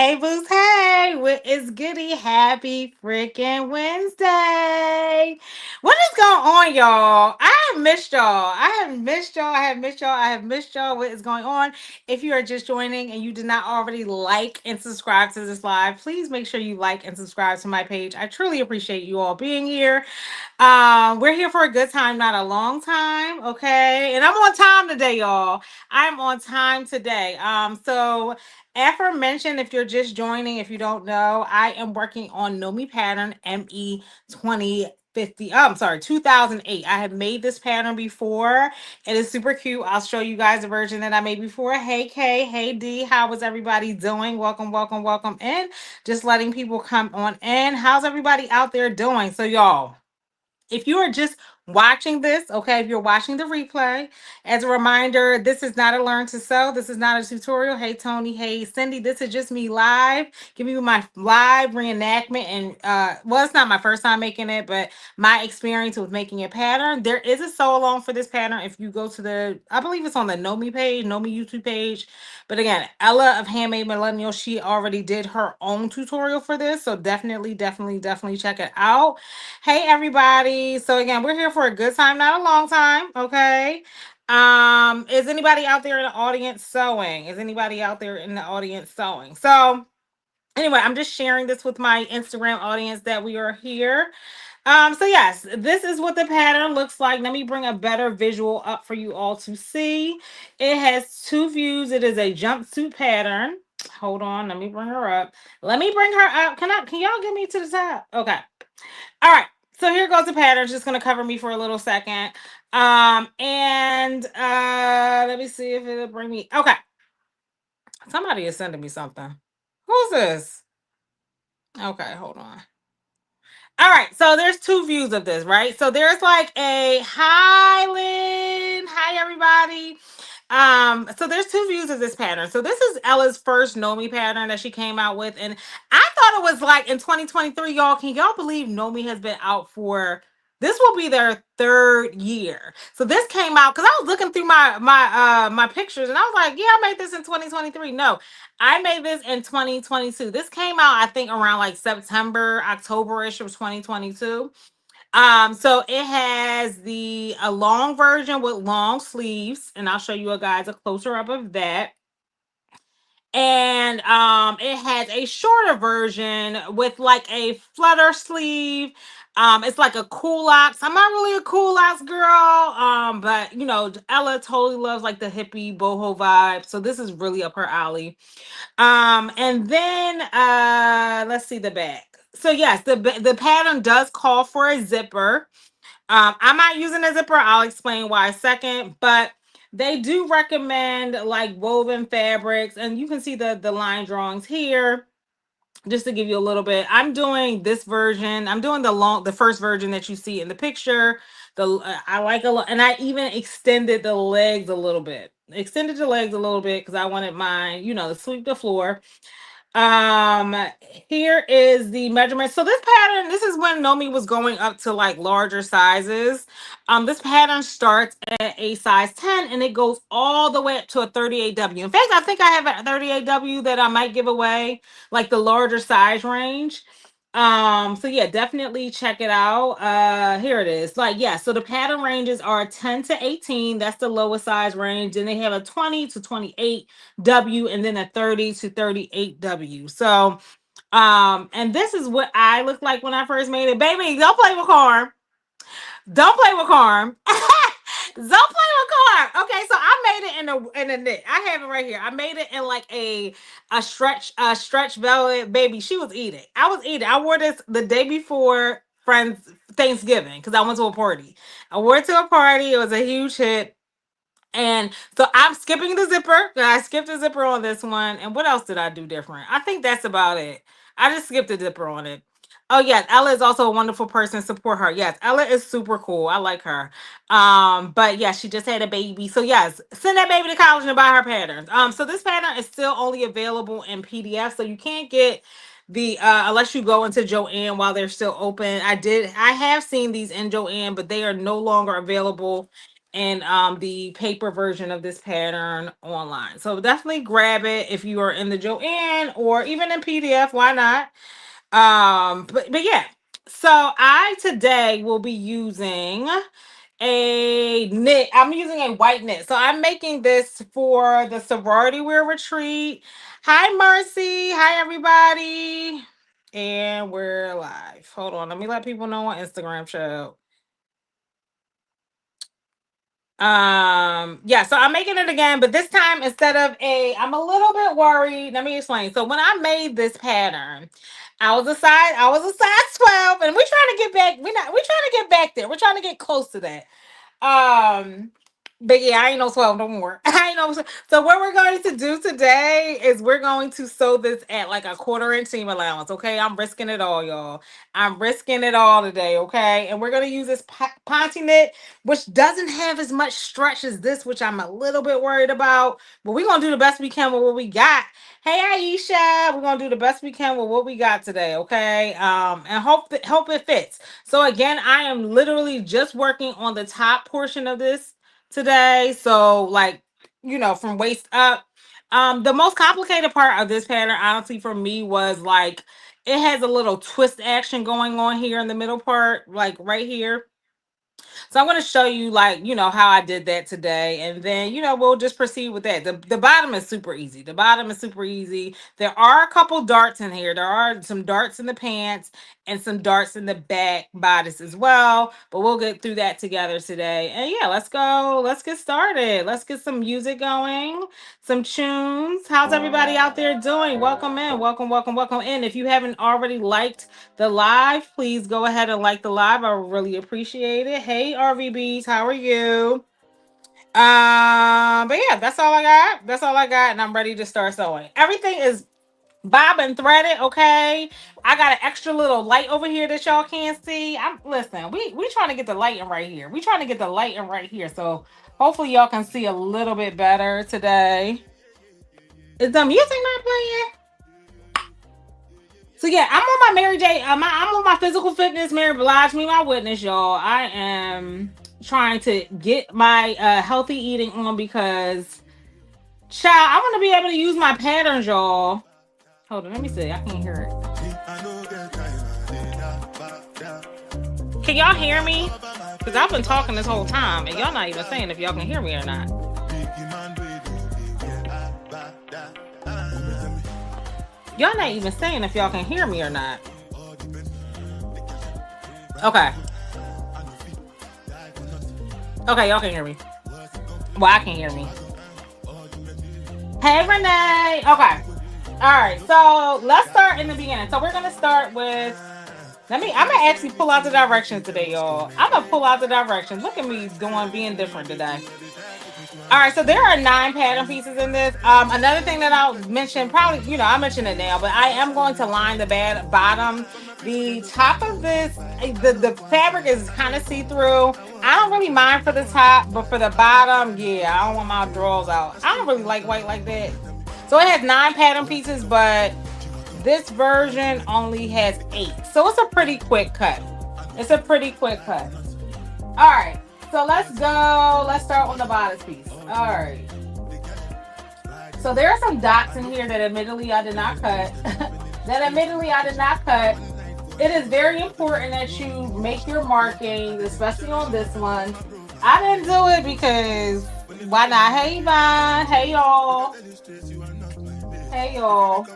Hey, Boost. Hey, what is goody? Happy freaking Wednesday. What is going on, y'all? I have missed y'all. I have missed y'all. I have missed y'all. I have missed y'all. What is going on? If you are just joining and you did not already like and subscribe to this live, please make sure you like and subscribe to my page. I truly appreciate you all being here. We're here for a good time, not a long time, okay? And I'm on time today, y'all. I'm on time today. So aforementioned, if you're just joining, if you don't know, I am working on Know Me Pattern ME 2050. I'm sorry, 2008. I have made this pattern before. It is super cute. I'll show you guys the version that I made before. Hey Kay, hey D, how was everybody doing? Welcome, welcome, welcome in. Just letting people come on in. How's everybody out there doing? So, y'all, if you are just watching this, okay, if you're watching the replay, as a reminder, this is not a learn to sew. This is not a tutorial. Hey, Tony. Hey, Cindy. This is just me live, giving you my live reenactment. And, well, it's not my first time making it, but my experience with making a pattern. There is a sew along for this pattern. If you go to I believe it's on the Know Me page, Know Me YouTube page. But again, Ella of Handmade Millennial, she already did her own tutorial for this. So definitely, definitely, definitely check it out. Hey everybody. So again, we're here for a good time, not a long time. Okay. Is anybody out there in the audience sewing? Is anybody out there in the audience sewing? So anyway, I'm just sharing this with my Instagram audience that we are here. So yes, this is what the pattern looks like. Let me bring a better visual up for you all to see. It has two views. It is a jumpsuit pattern. Hold on, let me bring her up. Let me bring her up. Can y'all get me to the top? Okay. All right. So here goes the pattern. It's just gonna cover me for a little second. And let me see if it'll bring me. Okay. Somebody is sending me something. Who's this? Okay, hold on. All right, so there's two views of this, right? So there's like a Highland. Hi, everybody. So there's two views of this pattern. So this is Ella's first Know Me pattern that she came out with, and I thought it was like in 2023, y'all. Can y'all believe Know Me has been out for? This will be their third year. So this came out because I was looking through my pictures, and I was like, yeah, I made this in 2023. No, I made this in 2022. This came out, I think, around like September, October-ish of 2022. So it has a long version with long sleeves, and I'll show you guys a closer up of that. And it has a shorter version with like a flutter sleeve. It's like a culottes. I'm not really a culottes girl, but you know, Ella totally loves like the hippie boho vibe, so this is really up her alley. And then let's see the back. So yes, the pattern does call for a zipper. I'm not using a zipper. I'll explain why a second, but they do recommend like woven fabrics, and you can see the line drawings here. Just to give you a little bit, I'm doing this version. I'm doing the first version that you see in the picture. I like a lot, and I even extended the legs a little bit. Extended the legs a little bit because I wanted mine, to sweep the floor. Um, Here is the measurement. So this pattern, this is when Nomi was going up to like larger sizes. This pattern starts at a size 10 and it goes all the way up to a 38W. In fact, I think I have a 38W that I might give away, like the larger size range. So yeah, definitely check it out. Here it is. Like, yeah, so the pattern ranges are 10 to 18. That's the lowest size range. And they have a 20 to 28W and then a 30 to 38W. So, and this is what I looked like when I first made it. Baby, don't play with Carm. Don't play with Carm. Don't play with Carm. Okay, so I made it in a knit. I have it right here. I made it in like a stretch velvet. Baby, she was eating. I was eating. I wore this the day before friends Thanksgiving because I went to a party. I wore it to a party. It was a huge hit. And so I'm skipping the zipper. I skipped the zipper on this one. And what else did I do different? I think that's about it. I just skipped the zipper on it. Oh yes, Ella is also a wonderful person. Support her. Yes, Ella is super cool. I like her. But yeah, she just had a baby. So yes, send that baby to college and buy her patterns. So this pattern is still only available in PDF. So you can't get the unless you go into Joann while they're still open. I have seen these in Joann, but they are no longer available and the paper version of this pattern online. So definitely grab it if you are in the Joanne or even in PDF. Why not? But yeah. So I today will be using a knit. I'm using a white knit. So I'm making this for the sorority wear retreat. Hi, Mercy. Hi, everybody. And we're live. Hold on. Let me let people know on Instagram show. Yeah, so I'm making it again, but this time instead of I'm a little bit worried. Let me explain. So when I made this pattern, I was a size 12, and we're trying to get back. We're trying to get back there. We're trying to get close to that. Um, but yeah, I ain't no 12 no more. I ain't no. So what we're going to do today is we're going to sew this at like a 1/4 inch seam allowance. Okay, I'm risking it all, y'all. I'm risking it all today. Okay, and we're gonna use this ponte knit, which doesn't have as much stretch as this, which I'm a little bit worried about. But we're gonna do the best we can with what we got. Hey Aisha, we're gonna do the best we can with what we got today. Okay, and hope it fits. So again, I am literally just working on the top portion of this today. So like, from waist up. The most complicated part of this pattern, honestly, for me was like it has a little twist action going on here in the middle part, like right here. So I'm going to show you like, how I did that today. And then, we'll just proceed with that. The bottom is super easy. The bottom is super easy. There are a couple darts in here. There are some darts in the pants and some darts in the back bodice as well. But we'll get through that together today. And yeah, let's go. Let's get started. Let's get some music going, some tunes. How's everybody out there doing? Welcome in. Welcome, welcome, welcome in. If you haven't already liked the live, please go ahead and like the live. I really appreciate it. Hey RVBs, how are you? But yeah, that's all I got. That's all I got, and I'm ready to start sewing. Everything is bob and threaded. Okay, I got an extra little light over here that y'all can't see. Listen, we trying to get the lighting right here. We trying to get the lighting right here. So hopefully y'all can see a little bit better today. Is the music not playing? So yeah, I'm on my Mary J. I'm on my physical fitness. Mary Blige, me my witness, y'all. I am trying to get my healthy eating on because, child, I want to be able to use my patterns, y'all. Hold on, let me see. I can't hear it. Can y'all hear me? Because I've been talking this whole time, and y'all not even saying if y'all can hear me or not. Y'all not even saying if y'all can hear me or not. Okay. Okay, y'all can hear me. Well, I can hear me. Hey, Renee. Okay. All right. So let's start in the beginning. So we're gonna start with. I'm gonna actually pull out the directions today, y'all. I'm gonna pull out the directions. Look at me being different today. All right, so there are 9 pattern pieces in this. Another thing that I'll mention, probably, I mentioned it now, but I am going to line the bottom. The top of this, the fabric is kind of see-through. I don't really mind for the top, but for the bottom, yeah, I don't want my drawers out. I don't really like white like that. So it has 9 pattern pieces, but this version only has 8. So it's a pretty quick cut. It's a pretty quick cut. All right. So let's go. Let's start on the bodice piece. All right. So there are some dots in here that admittedly I did not cut. It is very important that you make your markings, especially on this one. I didn't do it because why not? Hey, Vine. Hey, y'all. Hey, y'all.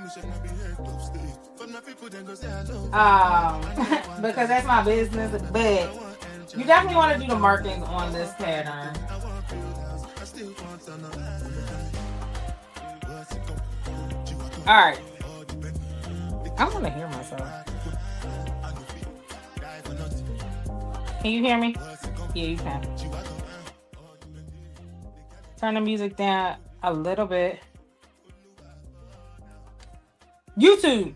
Because that's my business, but you definitely want to do the markings on this pattern. All right. I want to hear myself. Can you hear me? Yeah, you can. Turn the music down a little bit. YouTube.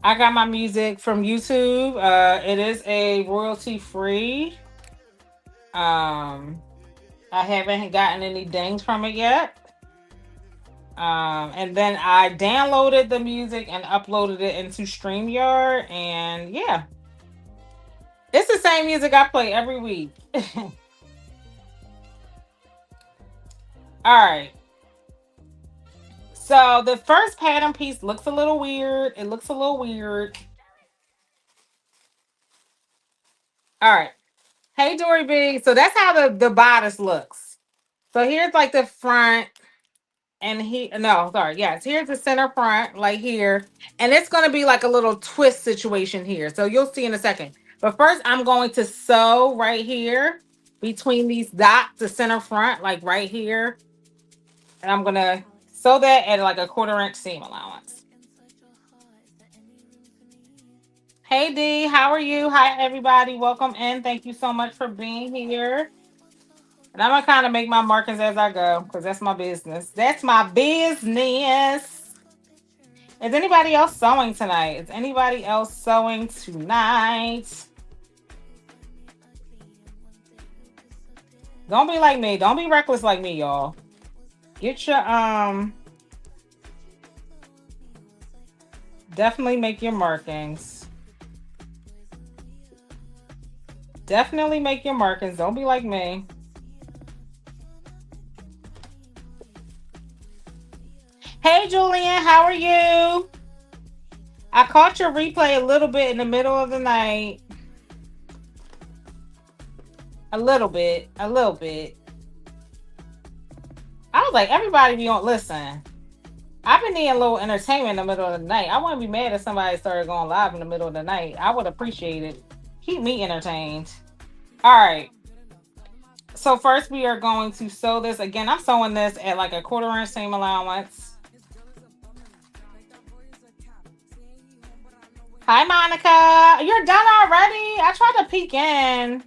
I got my music from YouTube. It is a royalty free. I haven't gotten any dings from it yet. And then I downloaded the music and uploaded it into StreamYard, and yeah. It's the same music I play every week. All right. So the first pattern piece looks a little weird. It looks a little weird. All right. Hey, Dory B. So that's how the bodice looks. So here's like the front. And no, sorry, yes, here's the center front, like here, and it's going to be like a little twist situation here, so you'll see in a second. But first I'm going to sew right here between these dots, the center front, like right here, and I'm going to sew that at like a 1/4 inch seam allowance. Hey D, how are you? Hi everybody, welcome in. Thank you so much for being here. And I'm gonna kind of make my markings as I go because that's my business. That's my business. Is anybody else sewing tonight? Is anybody else sewing tonight? Don't be like me. Don't be reckless like me, y'all. Get your definitely make your markings. Definitely make your markings. Don't be like me. Hey Julian, how are you? I caught your replay a little bit in the middle of the night. A little bit. A little bit. I was like, everybody be on listen. I've been needing a little entertainment in the middle of the night. I wouldn't be mad if somebody started going live in the middle of the night. I would appreciate it. Keep me entertained. All right. So first we are going to sew this. Again, I'm sewing this at like a 1/4 inch seam allowance. Hi, Monica. You're done already? I tried to peek in.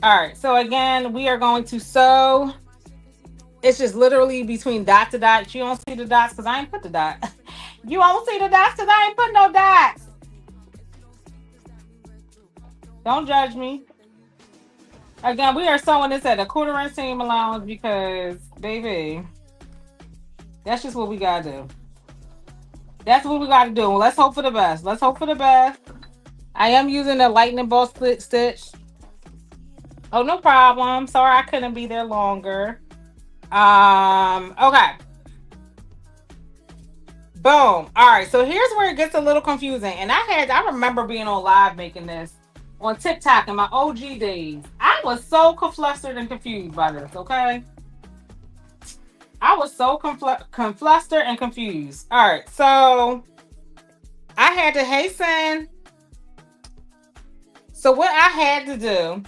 All right. So again, we are going to sew. It's just literally between dot to dot. You don't see the dots because I ain't put the dot. You won't see the dots because I ain't put no dots. Don't judge me. Again, we are sewing this at a 1/4 inch seam allowance because, baby, that's just what we gotta do. That's what we gotta do. Well, let's hope for the best. Let's hope for the best. I am using a lightning bolt split stitch. Oh, no problem. Sorry I couldn't be there longer. Okay. Boom. All right. So here's where it gets a little confusing. And I remember being on live making this on TikTok in my OG days. I was so flustered and confused by this, okay? I was so flustered and confused. All right, so I had to hasten. So what I had to do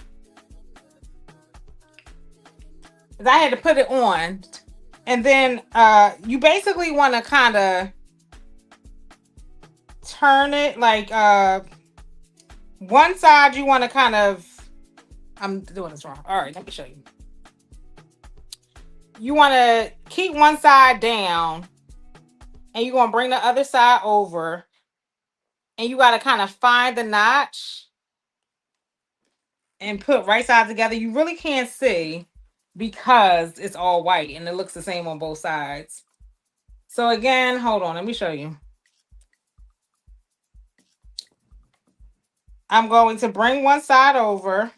is I had to put it on. And then you basically want to kind of turn it like one side you want to kind of, I'm doing this wrong. All right, let me show you. You want to keep one side down and you're going to bring the other side over and you got to kind of find the notch and put right sides together. You really can't see because it's all white and it looks the same on both sides. So again, hold on, let me show you. I'm going to bring one side over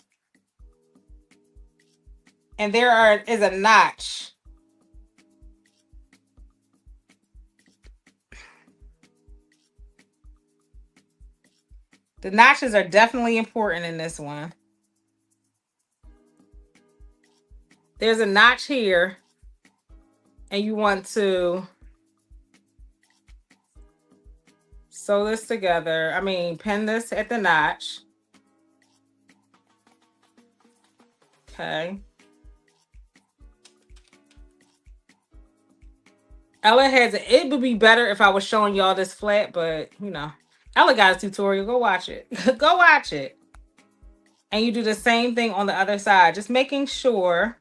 and there is a notch. The notches are definitely important in this one. There's a notch here and you want to sew this together. I mean, pin this at the notch. Okay. Ella has it. It would be better if I was showing y'all this flat, but you know, Ella got a tutorial. Go watch it. Go watch it. And you do the same thing on the other side, just making sure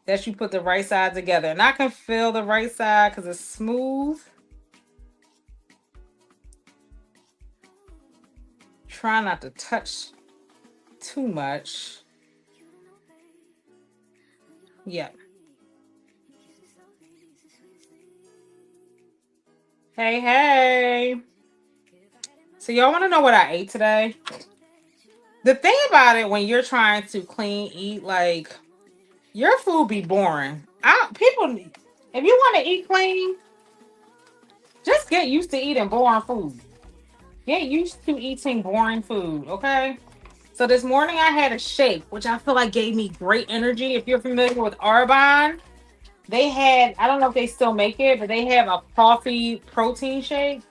that you put the right side together. And I can feel the right side because it's smooth. Try not to touch too much. Yep. Hey, hey. So y'all want to know what I ate today? The thing about it, when you're trying to clean eat, like, your food be boring. People, if you want to eat clean, just get used to eating boring food. Get used to eating boring food, okay? So this morning I had a shake, which I feel like gave me great energy. If you're familiar with Arbonne, they had, I don't know if they still make it, but they have a coffee protein shake.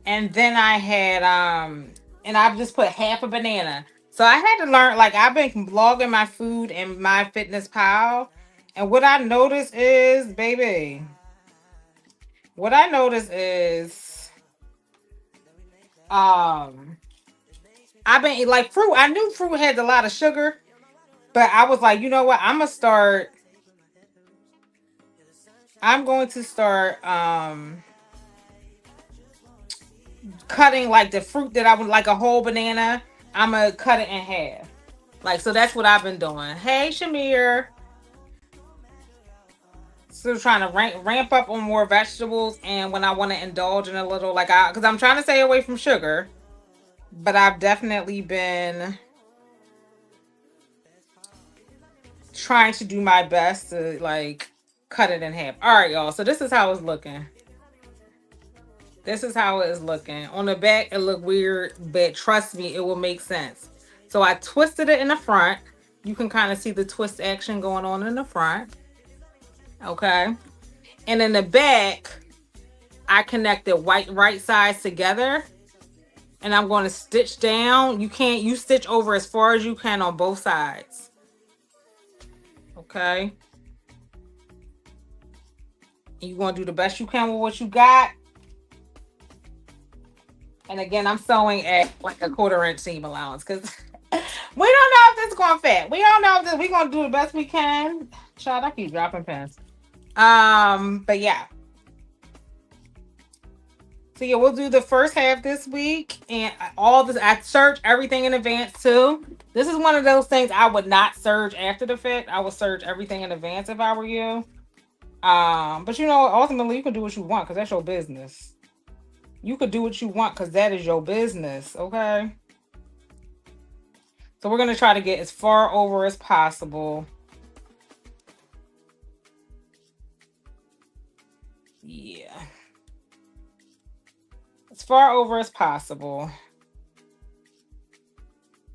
And then I had and I've just put half a banana. So I had to learn, like, I've been logging my food in my fitness pal. And what I noticed is, baby, what I noticed is um I've been like fruit. I knew fruit had a lot of sugar, but I was like, you know what? I'm going to start cutting like the fruit that I would like a whole banana. I'm gonna cut it in half. Like, so that's what I've been doing. Hey, Shamir. Still trying to ramp up on more vegetables, and when I want to indulge in a little, like, because I'm trying to stay away from sugar, but I've definitely been trying to do my best to like cut it in half. All right, y'all. So this is how it's looking. This is how it is looking. On the back, it looked weird, but trust me, it will make sense. So I twisted it in the front. You can kind of see the twist action going on in the front. Okay. And in the back, I connected right sides together. And I'm going to stitch down. You stitch over as far as you can on both sides. Okay. And you're going to do the best you can with what you got. And again, I'm sewing at like a 1/4 inch seam allowance because we don't know if this is going to fit. We don't know if we're going to do the best we can. Child, I keep dropping pins. But yeah. So yeah, we'll do the first half this week, and all this. I search everything in advance too. This is one of those things I would not search after the fact. I would search everything in advance if I were you. But you know, ultimately, you can do what you want because that's your business. You could do what you want because that is your business, okay? So we're gonna try to get as far over as possible. Yeah. As far over as possible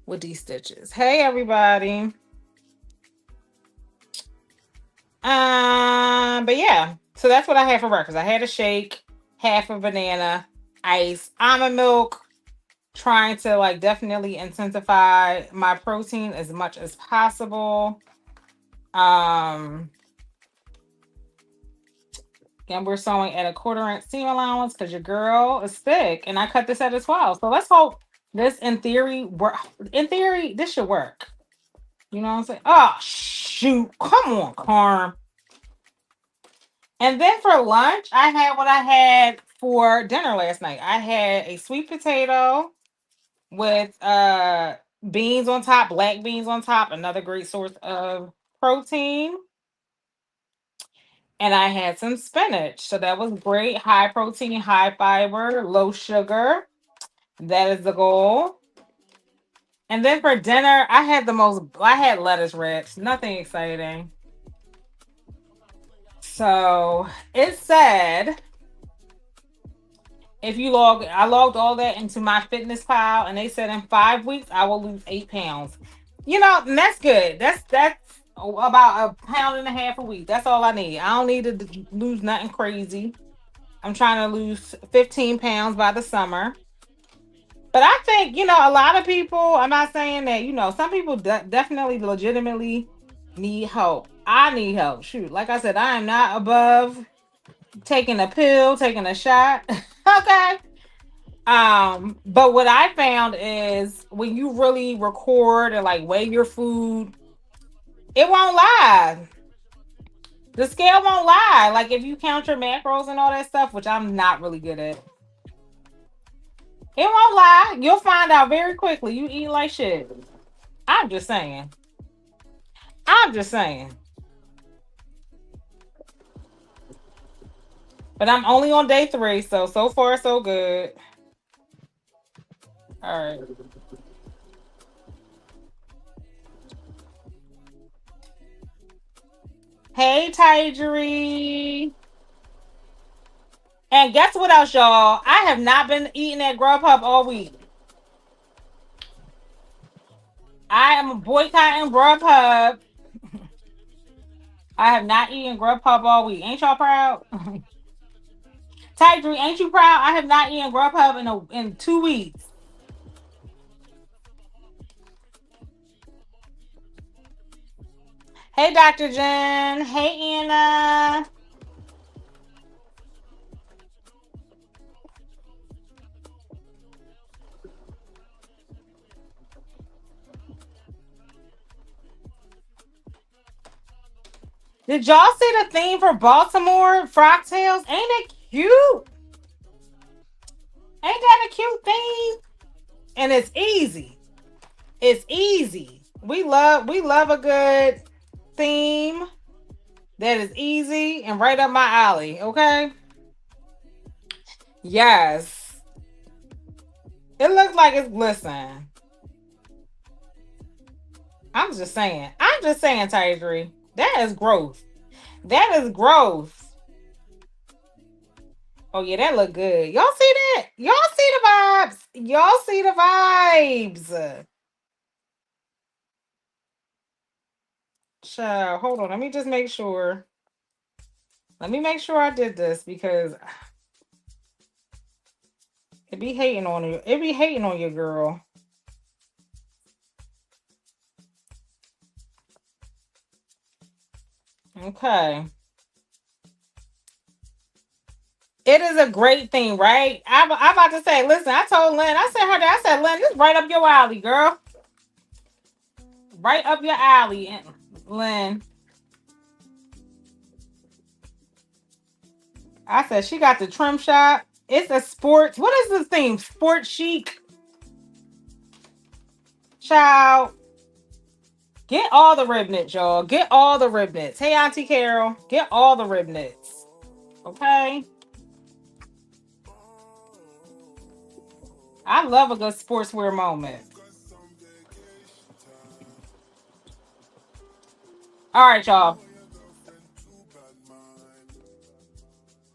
with these stitches. Hey, everybody. But yeah, so that's what I had for breakfast. I had a shake, half a banana, ice, almond milk, trying to like definitely intensify my protein as much as possible. Again, we're sewing at a 1/4 inch seam allowance because your girl is thick, and I cut this at a 12. So let's hope this, in theory, work. In theory, this should work. You know what I'm saying? Oh shoot! Come on, Carm. And then for lunch, I had what I had for dinner last night. I had a sweet potato with beans on top, black beans on top, another great source of protein. And I had some spinach. So that was great. High protein, high fiber, low sugar. That is the goal. And then for dinner, I had lettuce wraps, nothing exciting. So it said, I logged all that into my fitness pal, and they said in 5 weeks I will lose 8 pounds. You know, and that's good. That's about 1.5 pounds a week. That's all I need. I don't need to lose nothing crazy. I'm trying to lose 15 pounds by the summer. But I think, a lot of people, I'm not saying that, some people definitely legitimately need help. I need help. Shoot, like I said, I am not above taking a pill, taking a shot. Okay. But what I found is when you really record and like weigh your food, it won't lie. The scale won't lie. Like if you count your macros and all that stuff, which I'm not really good at, it won't lie. You'll find out very quickly. You eat like shit. I'm just saying. I'm just saying. But I'm only on day 3, so far so good. All right. Hey, Tygery. And guess what else, y'all? I have not been eating at Grubhub all week. I am boycotting Grubhub. I have not eaten Grubhub all week. Ain't y'all proud? Tygery, ain't you proud? I have not eaten Grubhub in 2 weeks. Hey, Dr. Jen. Hey, Anna. Did y'all see the theme for Baltimore Frocktails? Ain't it cute? Ain't that a cute theme? And it's easy. It's easy. We love a good theme that is easy and right up my alley. Okay. Yes. It looks like it's listen. I'm just saying. I'm just saying, Tygery. That is growth. That is growth. Oh yeah, that look good. Y'all see that? Y'all see the vibes. Y'all see the vibes. Child, hold on. Let me just make sure. Let me make sure I did this because it be hating on you. It be hating on you, girl. Okay. It is a great thing, right? I'm about to say, listen, I told Lynn, I said her that. I said, Lynn, this is right up your alley, girl. Right up your alley, Lynn. I said she got the trim shop. It's a sports. What is the theme? Sports chic. Child. Get all the rib knits, y'all. Get all the rib knits. Hey, Auntie Carol. Get all the rib knits. Okay. I love a good sportswear moment. All right, y'all.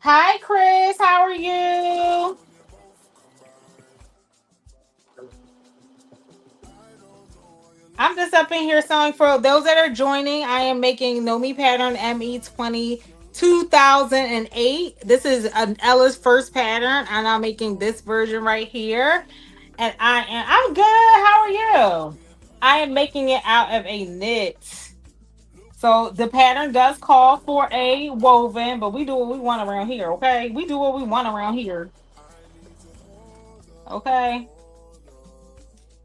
Hi, Chris. How are you? I'm just up in here selling for those that are joining. I am making Know Me Pattern ME20 2008. This is an Ella's first pattern, and I'm making this version right here. And I'm good. How are you? I am making it out of a knit. So the pattern does call for a woven, but we do what we want around here, okay? We do what we want around here. Okay.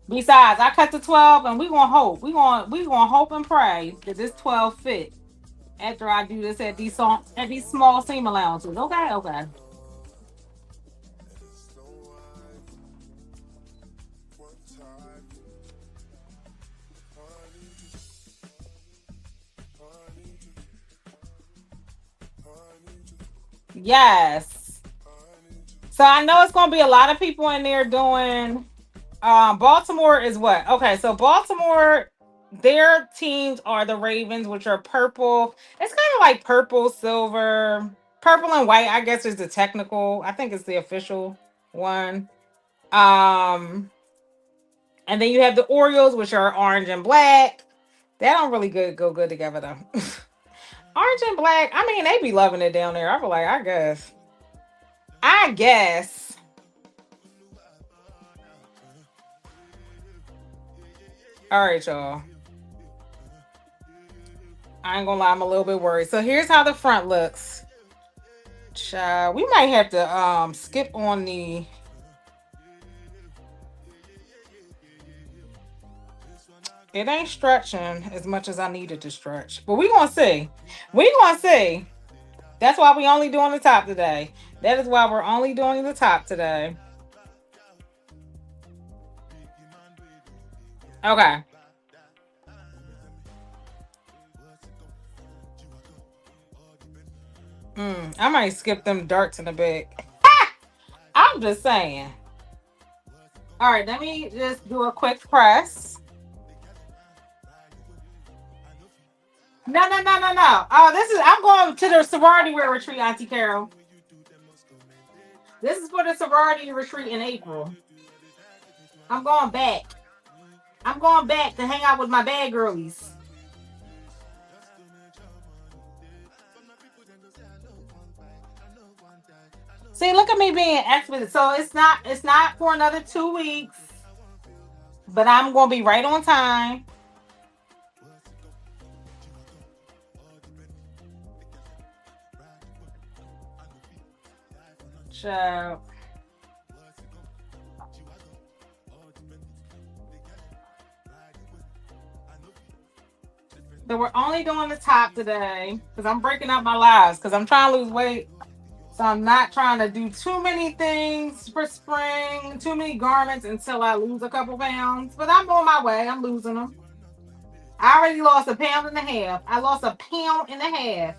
Besides, I cut the 12 and we gonna hope. We gonna hope and pray that this 12 fit after I do this at these small seam allowances. Okay, okay. Yes. So I know it's gonna be a lot of people in there doing Baltimore is what? Okay, so Baltimore, their teams are the Ravens, which are purple. It's kind of like purple, silver, purple and white, I guess is the technical. I think it's the official one. Um, and then you have the Orioles, which are orange and black. They don't really go good together though. Orange and black, I mean, they be loving it down there. I be like, I guess. I guess. All right, y'all. I ain't gonna lie, I'm a little bit worried. So here's how the front looks. Child, we might have to skip on the it ain't stretching as much as I needed to stretch. But we gonna see. We gonna see. That's why we only doing the top today. That is why we're only doing the top today. Okay. I might skip them darts in a bit. I'm just saying. All right, let me just do a quick press. No, no, no, no, no. Oh, I'm going to the sorority wear retreat, Auntie Carol. This is for the sorority retreat in April. I'm going back. I'm going back to hang out with my bad girlies. See, look at me being expert. So it's not for another 2 weeks, but I'm gonna be right on time. So we're only doing the top today because I'm breaking up my lives because I'm trying to lose weight. So I'm not trying to do too many things for spring, too many garments until I lose a couple pounds. But I'm on my way. I'm losing them. I already lost 1.5 pounds. I lost 1.5 pounds.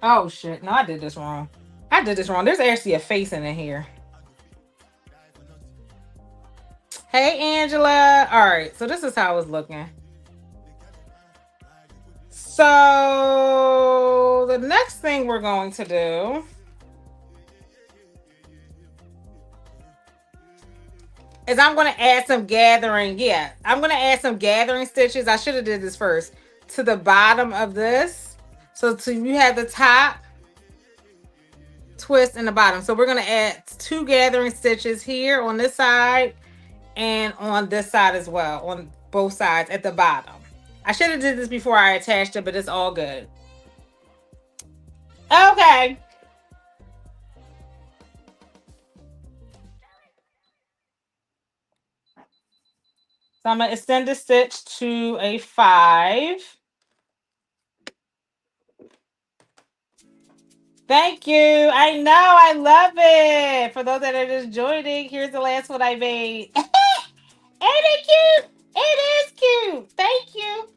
Oh shit. No, I did this wrong. There's actually a face in here. Hey, Angela. All right. So this is how it's looking. So the next thing we're going to do is I'm going to add some gathering. Yeah, I'm going to add some gathering stitches. I should have did this first to the bottom of this. So you have the top twist and the bottom. So we're going to add 2 gathering stitches here on this side and on this side as well, on both sides at the bottom. I should have did this before I attached it, but it's all good. Okay. So I'm going to extend the stitch to a 5. Thank you. I know. I love it. For those that are just joining, here's the last one I made. Ain't it cute? It is cute. Thank you.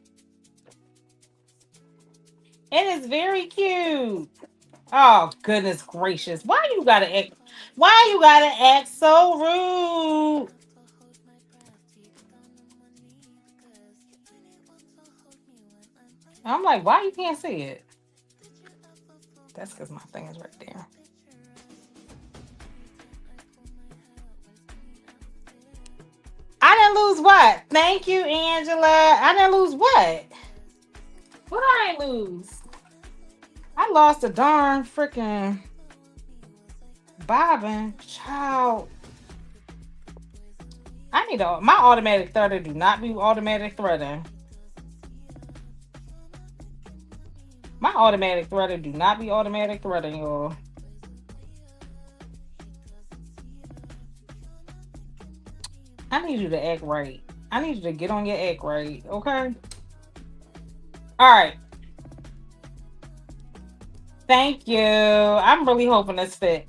It is very cute. Oh, goodness gracious. Why you gotta act so rude? I'm like, why you can't see it? That's because my thing is right there. I didn't lose what? Thank you, Angela. I didn't lose what? What did I lose? I lost a darn freaking bobbin. Child. I need my automatic threader do not be automatic threading. My automatic threader do not be automatic threading, y'all. I need you to act right. I need you to get on your act right, okay? All right. Thank you. I'm really hoping this fit.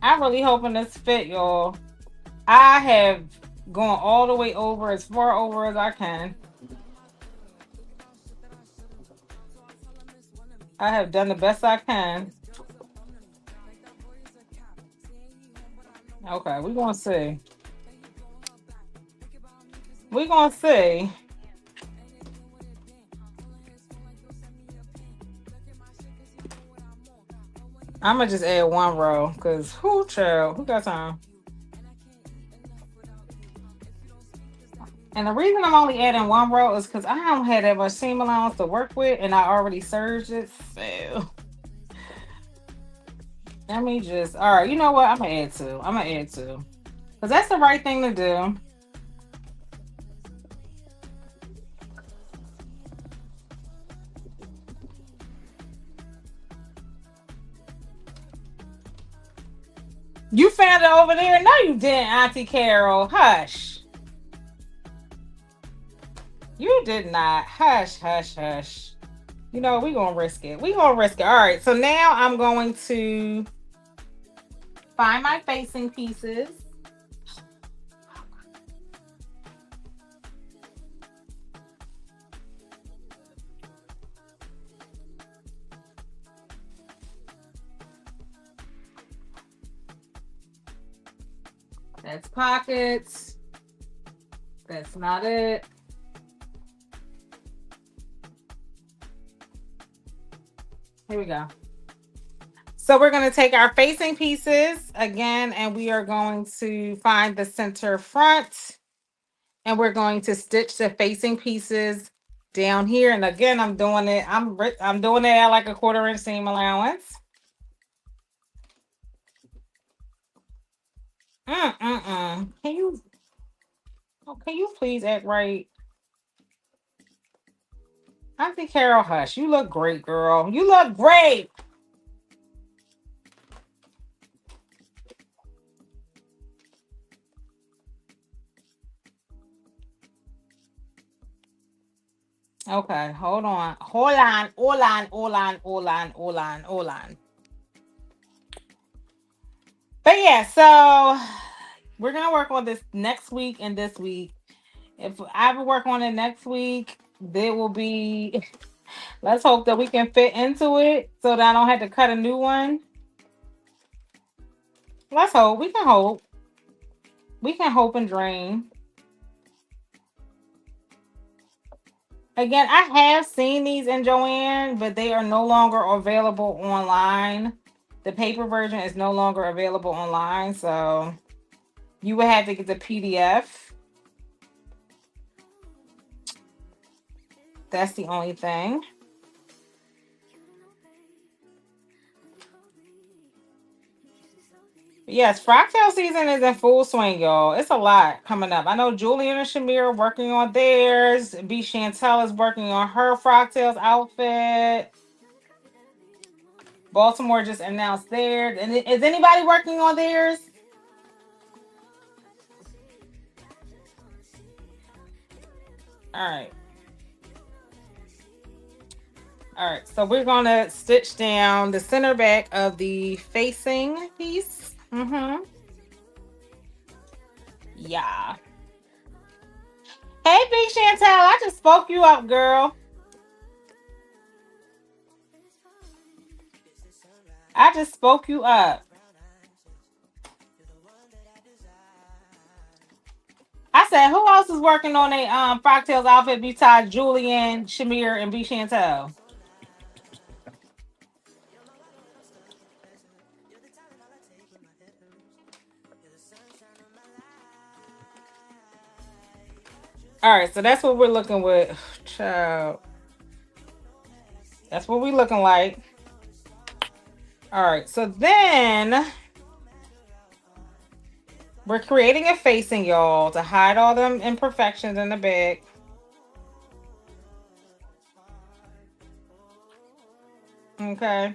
I'm really hoping this fit, y'all. I have gone all the way over, as far over as I can. I have done the best I can. Okay, we're going to see. We're going to see. I'm going to just add 1 row because who got time? And the reason I'm only adding 1 row is because I don't have that much seam allowance to work with and I already serged it. So let me just, all right, you know what? I'm going to add 2. I'm going to add 2 because that's the right thing to do. You found it over there? No, you didn't, Auntie Carol. Hush. You did not. Hush, hush, hush. You know, we're going to risk it. We're going to risk it. All right. So now I'm going to find my facing pieces. That's pockets. That's not it. Here we go. So we're going to take our facing pieces again, and we are going to find the center front, and we're going to stitch the facing pieces down here. And again, I'm doing it. I'm doing it at like a 1/4 inch seam allowance. Can you please act right? Auntie Carol, hush. You look great, girl. You look great. Okay, hold on. Hold on. Hold on. Hold on. Hold on. Hold on. Hold on. But yeah, so we're gonna work on this next week and this week. If I work on it next week, there will be. Let's hope that we can fit into it so that I don't have to cut a new one. Let's hope. We can hope. We can hope and dream. Again, I have seen these in Joann, but they are no longer available online. The paper version is no longer available online, so you would have to get the PDF. That's the only thing. Yes, Fractal season is in full swing, y'all. It's a lot coming up. I know Julian and Shamir are working on theirs. B. Chantel is working on her Fractals outfit. Baltimore just announced theirs. And is anybody working on theirs? All right. All right. So we're going to stitch down the center back of the facing piece. Yeah. Hey, Big Chantel. I just spoke you up, girl. I just spoke you up. I said, who else is working on a Fractals outfit besides Julian, Shamir, and B. Chantel? All right, so that's what we're looking with. Child. That's what we're looking like. All right, so then we're creating a facing, y'all, to hide all them imperfections in the back. Okay.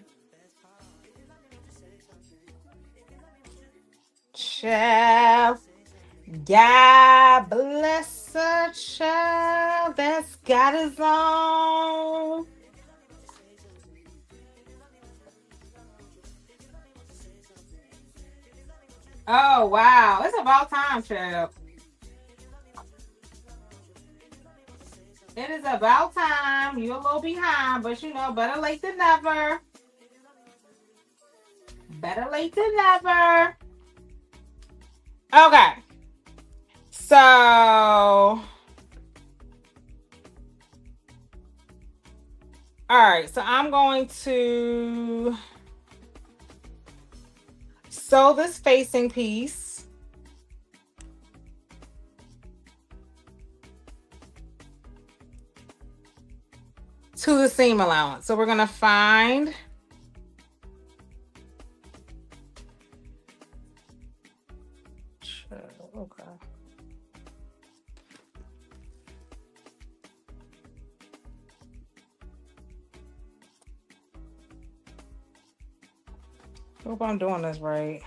Child. God bless a child that's got his own. Oh, wow. It's about time, child. It is about time. You're a little behind, but you know, better late than never. Better late than never. Okay. So, all right. So I'm going to sew this facing piece. To the seam allowance. So we're going to find okay. Hope I'm doing this right.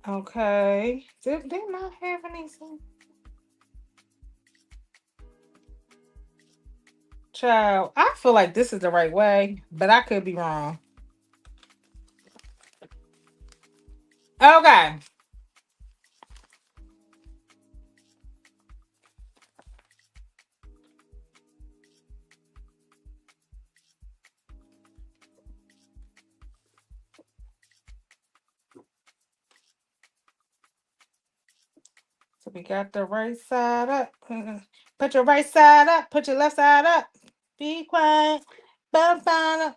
Okay. Did they not have anything? Child, I feel like this is the right way, but I could be wrong. Okay. So we got the right side up. Put your right side up. Put your left side up. Be quiet. Bum, bum, up.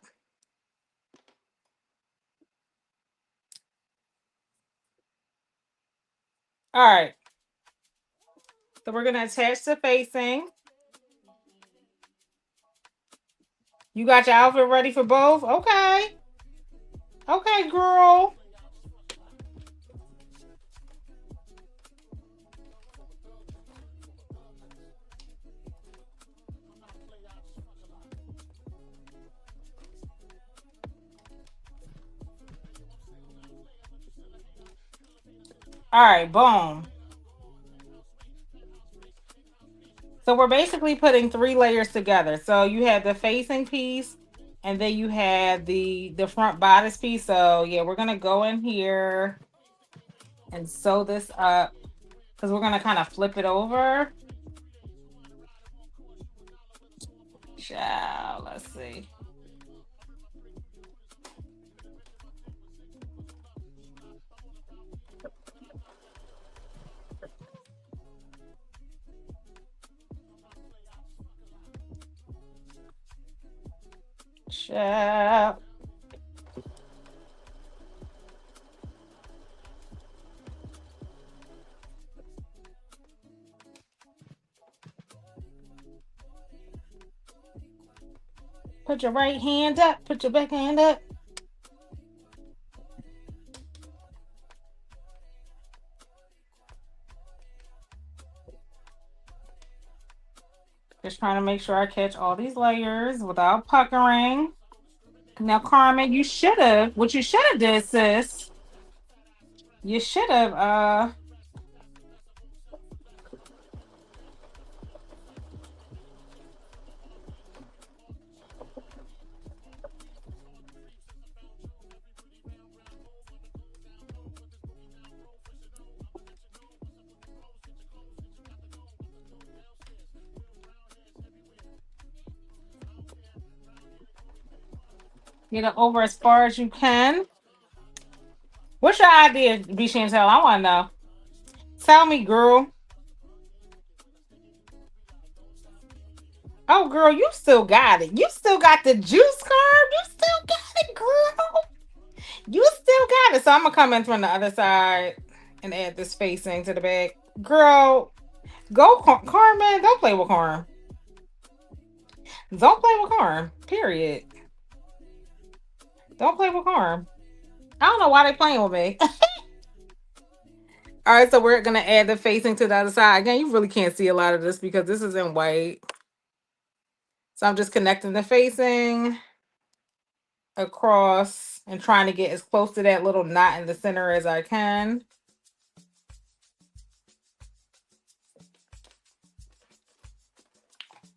All right. So we're going to attach the facing. You got your outfit ready for both? Okay. Okay, girl. All right, boom. So we're basically putting 3 layers together. So you have the facing piece, and then you have the front bodice piece. So yeah, we're gonna go in here and sew this up because we're gonna kind of flip it over. Ciao, let's see. Ciao. Put your right hand up. Put your back hand up. Just trying to make sure I catch all these layers without puckering. Now, Carmen, you should have, what you should have did, sis, you should have, get it over as far as you can. What's your idea, B. Chantel? I want to know. Tell me, girl. Oh, girl, you still got it. You still got the juice, Carb. You still got it, girl. You still got it. So I'm going to come in from the other side and add this facing to the back. Girl, go, Carmen. Don't play with Carm. Don't play with Carm. Period. Don't play with Carm. I don't know why they playing with me. All right, so we're going to add the facing to the other side. Again, you really can't see a lot of this because this is in white. So I'm just connecting the facing across and trying to get as close to that little knot in the center as I can.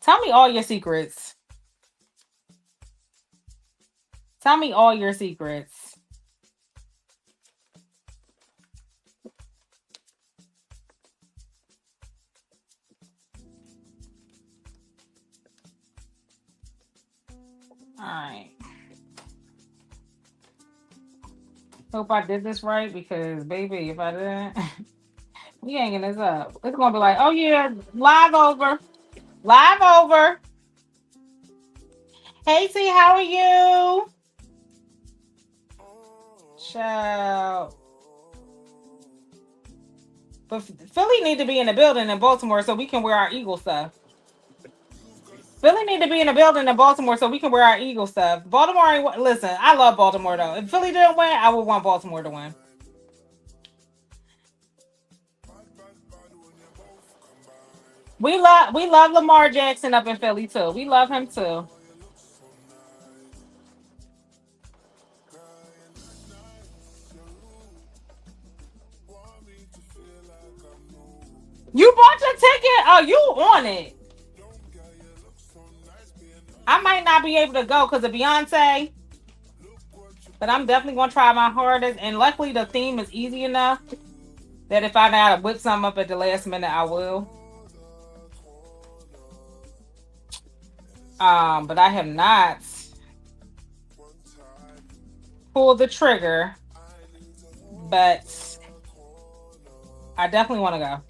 Tell me all your secrets. Tell me all your secrets. All right. Hope I did this right because, baby, if I didn't, we hanging this up. It's going to be like, oh, yeah, live over. Live over. Hey, T, how are you? Ciao. But Philly need to be in the building in Baltimore so we can wear our Eagle stuff. Philly need to be in the building in Baltimore so we can wear our Eagle stuff. Baltimore ain't... Listen, I love Baltimore, though. If Philly didn't win, I would want Baltimore to win. We love Lamar Jackson up in Philly, too. We love him, too. You bought your ticket? Oh, you on it. I might not be able to go because of Beyonce, but I'm definitely gonna try my hardest. And luckily, the theme is easy enough that if I know how to whip something up at the last minute, I will. But I have not pulled the trigger, but I definitely want to go.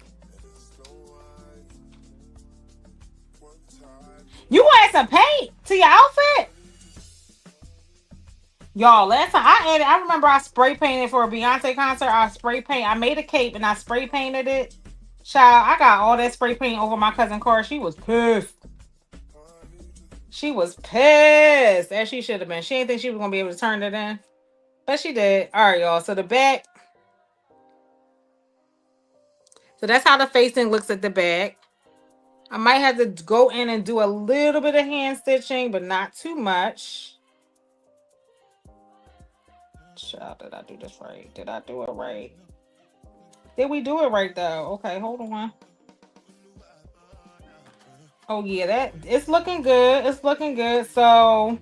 You want some paint to your outfit? Y'all, last time I remember I spray painted for a Beyonce concert. I made a cape and I spray painted it. Child, I got all that spray paint over my cousin's car. She was pissed. She was pissed, as she should have been. She didn't think she was going to be able to turn it in, but she did. All right, y'all. So the back. So that's how the facing looks at the back. I might have to go in and do a little bit of hand stitching, but not too much. Child, did I do this right? Did I do it right? Did we do it right though? Okay, hold on. Oh yeah, that it's looking good. It's looking good. So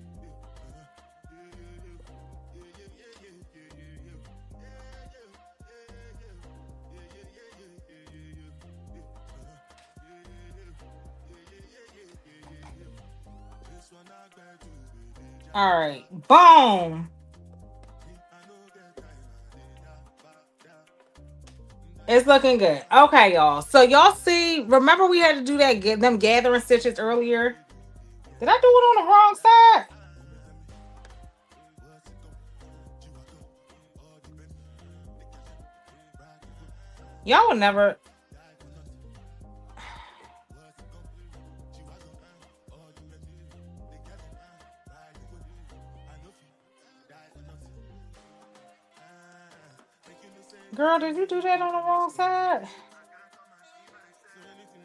all right, boom. It's looking good. Okay, y'all. So y'all see, remember we had to do that, get them gathering stitches earlier. Did I do it on the wrong side? Y'all would never. Girl, did you do that on the wrong side?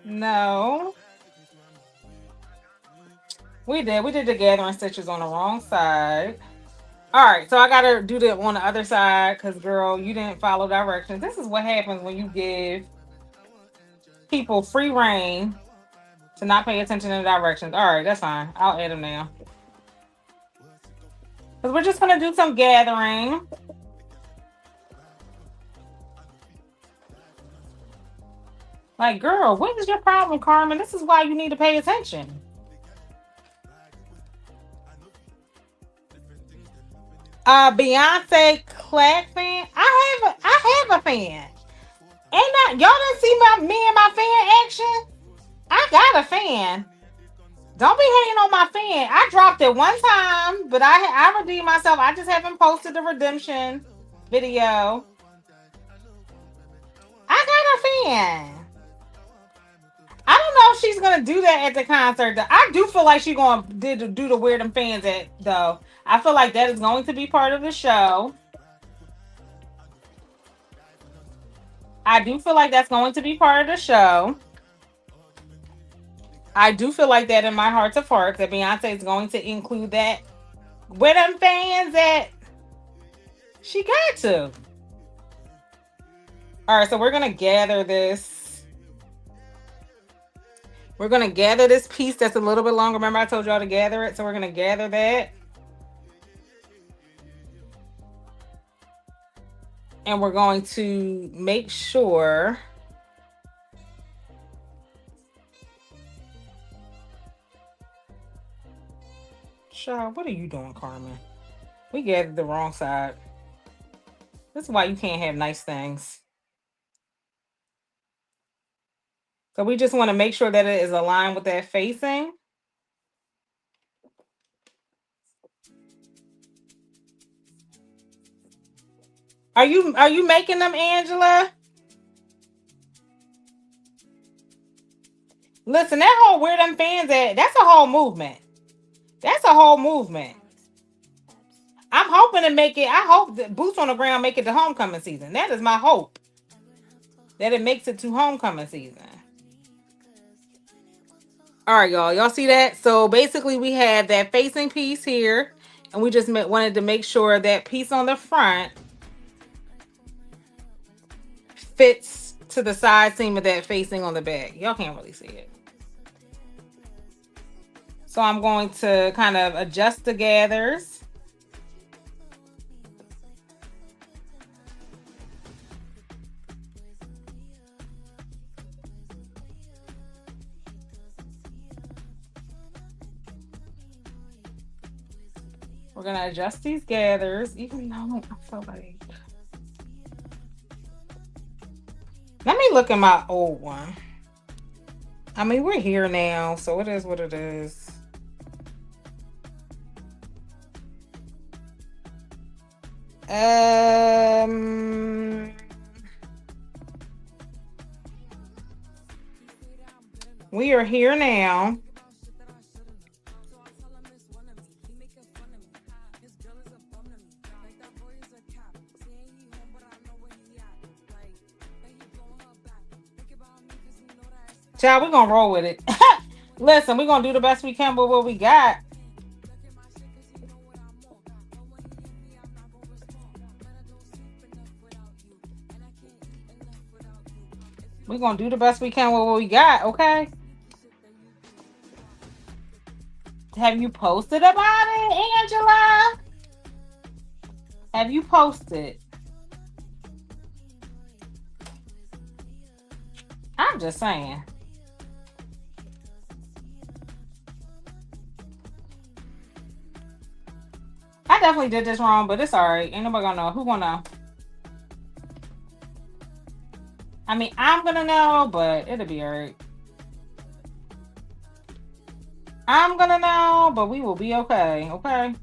No. We did. We did the gathering stitches on the wrong side. All right, so I gotta do that on the other side because, girl, you didn't follow directions. This is what happens when you give people free reign to not pay attention to the directions. All right, that's fine. I'll add them now. Because we're just gonna do some gathering. Like, girl, what is your problem, Carmen? This is why you need to pay attention. Beyonce clap fan. I have a fan. Ain't not y'all didn't see me and my fan action? I got a fan. Don't be hating on my fan. I dropped it one time, but I redeemed myself. I just haven't posted the redemption video. I got a fan. I don't know if she's gonna do that at the concert. I do feel like she's gonna do the wear them fans at though. I feel like that is going to be part of the show. I do feel like that's going to be part of the show. I do feel like that in my heart of hearts that Beyonce is going to include that with them fans that she got to. All right, so we're going to gather this. We're going to gather this piece that's a little bit longer. Remember I told y'all to gather it? So we're going to gather that. And we're going to make sure Child, what are you doing, Carmen? We gathered the wrong side. This is why you can't have nice things. So we just want to make sure that it is aligned with that facing. Are you making them, Angela? Listen, that whole where them fans at, that's a whole movement. That's a whole movement. I'm hoping to make it. I hope that Boots on the Ground make it to homecoming season. That is my hope. That it makes it to homecoming season. All right, y'all. Y'all see that? So basically we have that facing piece here. And we just wanted to make sure that piece on the front fits to the side seam of that facing on the back. Y'all can't really see it. So I'm going to kind of adjust the gathers. We're going to adjust these gathers, even though I feel like... Let me look at my old one. I mean, we're here now, so it is what it is. We are here now. Child, we're gonna roll with it. Listen, we're gonna do the best we can with what we got. We're gonna do the best we can with what we got, okay? Have you posted about it, Angela? Have you posted? I'm just saying. I definitely did this wrong, but it's all right. Ain't nobody gonna know. Who gonna know? I mean, I'm gonna know, but it'll be all right. I'm gonna know, but we will be okay, okay?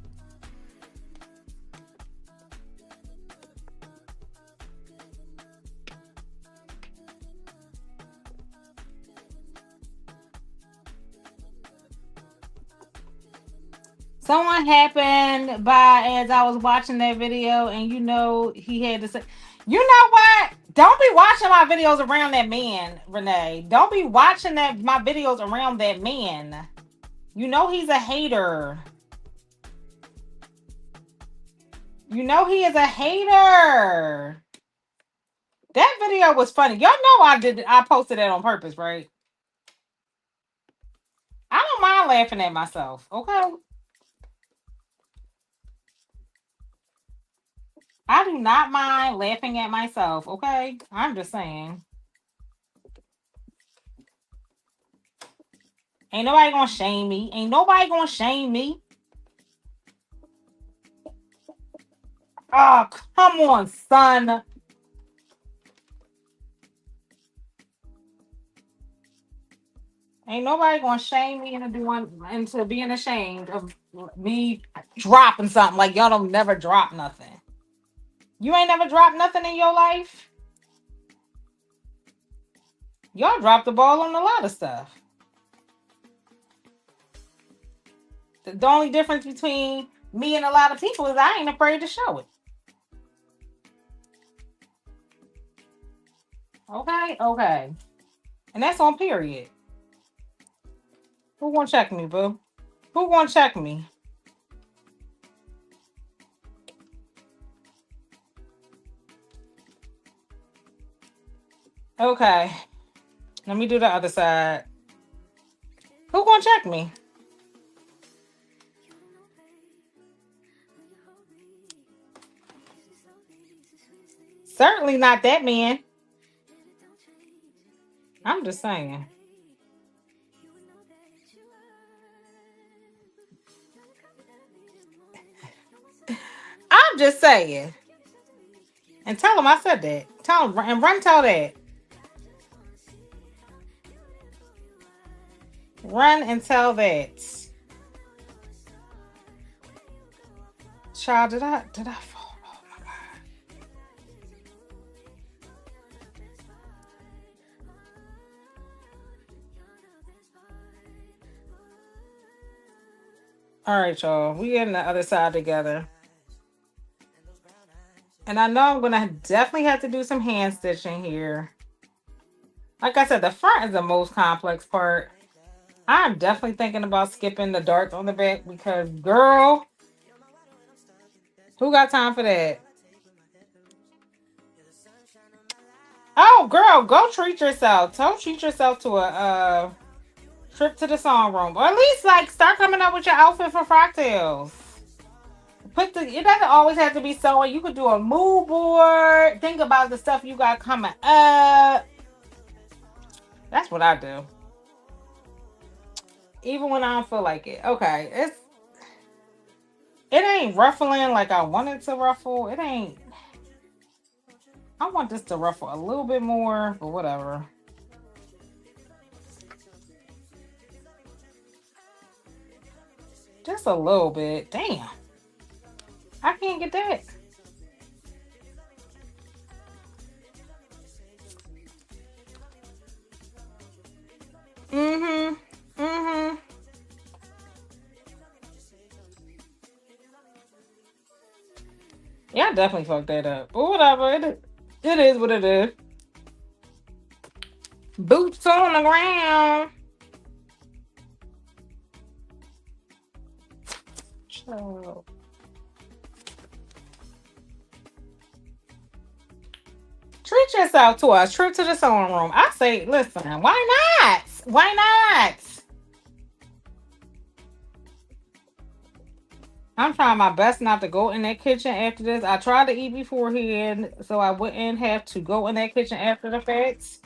Someone happened by as I was watching that video, and you know he had to say, you know what? Don't be watching my videos around that man, Renee. Don't be watching my videos around that man. You know he's a hater. You know he is a hater. That video was funny. Y'all know I posted that on purpose, right? I don't mind laughing at myself, okay? I do not mind laughing at myself, okay? I'm just saying. Ain't nobody gonna shame me. Ain't nobody gonna shame me. Oh, come on, son. Ain't nobody gonna shame me into being ashamed of me dropping something. Like y'all don't never drop nothing. You ain't never dropped nothing in your life? Y'all dropped the ball on a lot of stuff. The only difference between me and a lot of people is I ain't afraid to show it. Okay, okay. And that's on period. Who gonna check me, boo? Who gonna check me? Okay. Let me do the other side. Who gonna check me? Certainly not that man. I'm just saying. I'm just saying. And tell him I said that. Tell him and run tell that. Run and tell that. Child, did I fall? Oh my God. All right, y'all. We getting the other side together. And I know I'm gonna definitely have to do some hand stitching here. Like I said, the front is the most complex part. I'm definitely thinking about skipping the darts on the back because, girl, who got time for that? Oh, girl, go treat yourself. Don't treat yourself to a trip to the song room, or at least like start coming up with your outfit for Fractals. It doesn't always have to be sewing. You could do a mood board. Think about the stuff you got coming up. That's what I do. Even when I don't feel like it. Okay. It ain't ruffling like I want it to ruffle. It ain't. I want this to ruffle a little bit more, but whatever. Just a little bit. Damn. I can't get that. Mm-hmm. Mm-hmm. Yeah, I definitely fucked that up. But whatever. It is what it is. Boots on the ground. So. Treat yourself to a trip to the sewing room. I say, listen, why not? Why not? I'm trying my best not to go in that kitchen after this. I tried to eat beforehand, so I wouldn't have to go in that kitchen after the fact.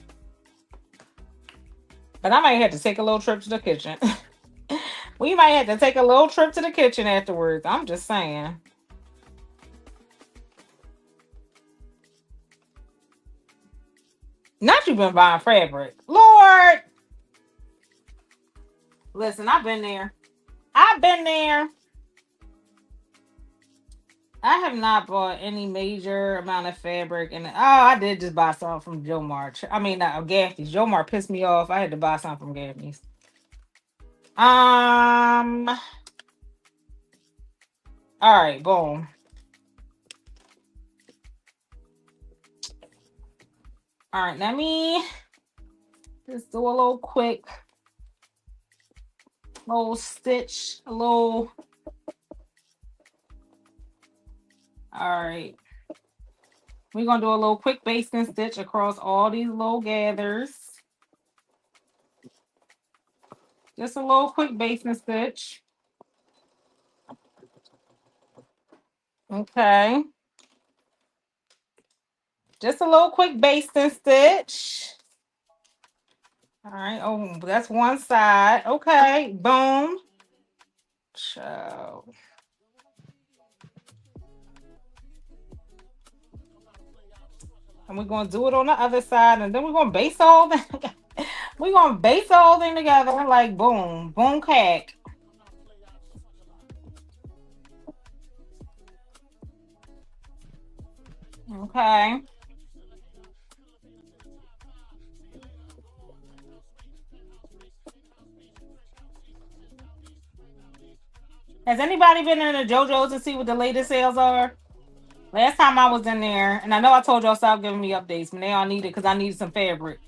But I might have to take a little trip to the kitchen. We might have to take a little trip to the kitchen afterwards. I'm just saying. Not you been buying fabric. Lord. Listen, I've been there. I've been there. I have not bought any major amount of fabric, and I did just buy some from Joe March. I mean, Gaffney's. Joe March pissed me off. I had to buy some from Gaffney's. All right, boom. All right, let me just do a little quick little stitch, a little. All right. We're going to do a little quick basting stitch across all these little gathers. Just a little quick basting stitch. Okay. Just a little quick basting stitch. All right. Oh, that's one side. Okay. Boom. So. And we're going to do it on the other side. And then we're going to base all that. We're going to base the whole thing together like boom. Boom, cack. Okay. Has anybody been in the JoJo's to see what the latest sales are? Last time I was in there, and I know I told y'all stop giving me updates, but now I need it because I need some fabric.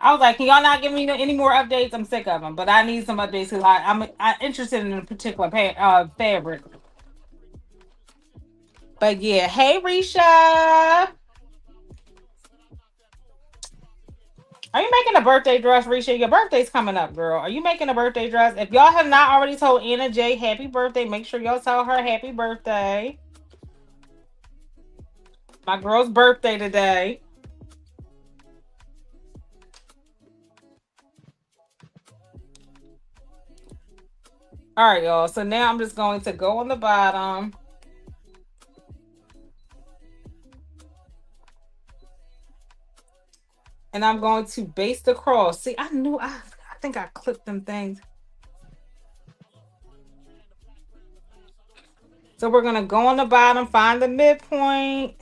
I was like, can y'all not give me any more updates? I'm sick of them, but I need some updates because I'm interested in a particular fabric. But yeah, hey Risha. Are you making a birthday dress, Risha? Your birthday's coming up, girl. Are you making a birthday dress? If y'all have not already told Anna J happy birthday, make sure y'all tell her happy birthday. My girl's birthday today. All right, y'all. So now I'm just going to go on the bottom. And I'm going to baste across. See, I think I clipped them things. So we're going to go on the bottom, find the midpoint.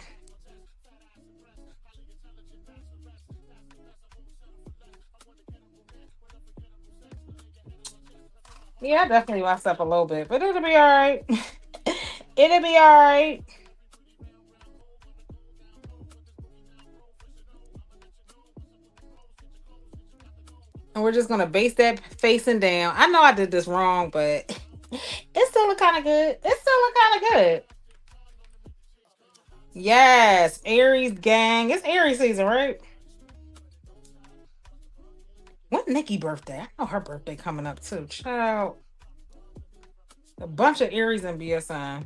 Yeah, I definitely messed up a little bit, but it'll be all right. It'll be all right. And we're just going to baste that facing down. I know I did this wrong, but it still look kind of good. It still look kind of good. Yes, Aries gang. It's Aries season, right? When Nikki birthday? I know her birthday coming up too. Child, a bunch of Aries and BSN.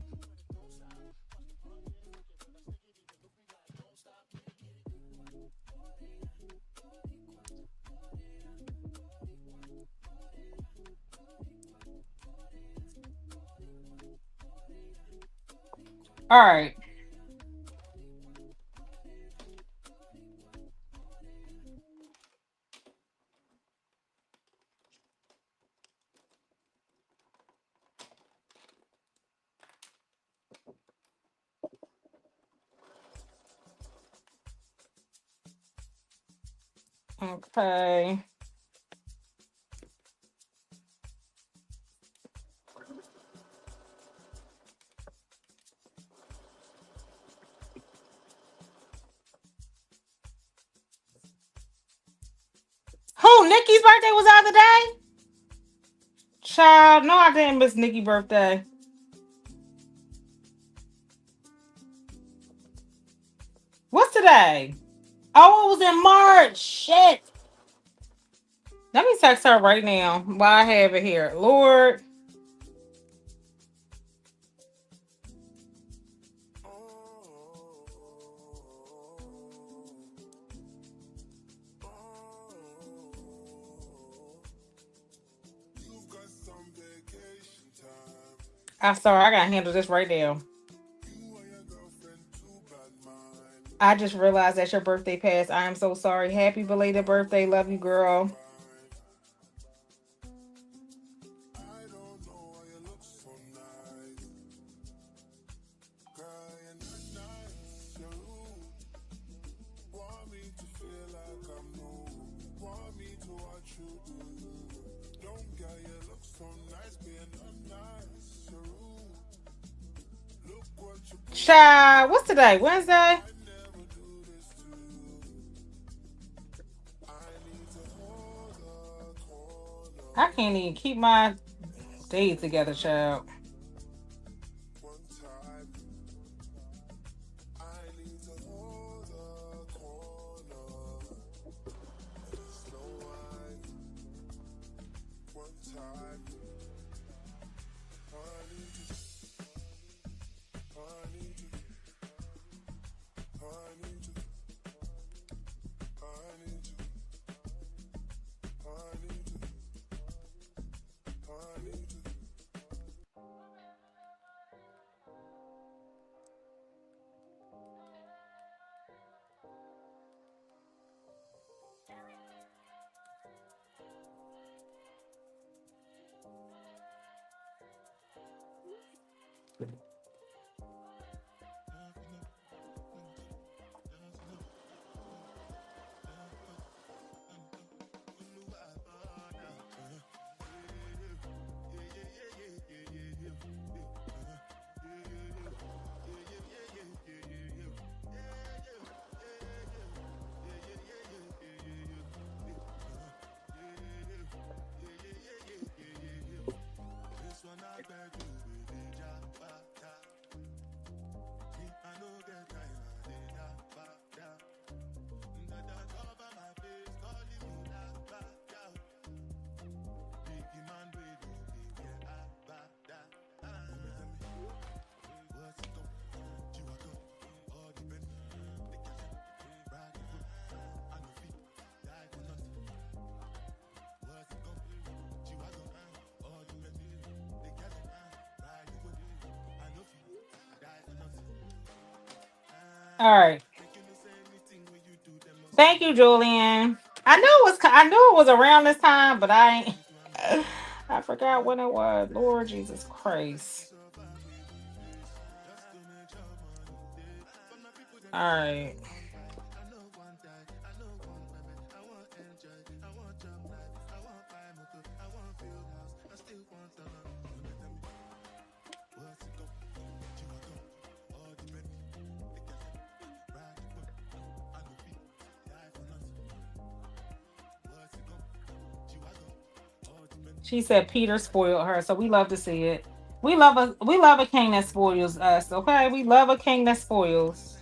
All right. Okay. Who? Nikki's birthday was the other day? Child, no, I didn't miss Nikki's birthday. What's today? Oh, it was in March. Shit. Let me text her right now while I have it here. Lord. I'm sorry, I gotta handle this right now. I just realized that your birthday passed. I am so sorry. Happy belated birthday. Love you, girl. Child, what's today? Wednesday? I can't even keep my days together, child. All right. Thank you, Julian. I knew it was around this time, but I ain't I forgot when it was. Lord Jesus Christ. All right. She said Peter spoiled her, so we love to see it. We love a king that spoils us, okay? We love a king that spoils.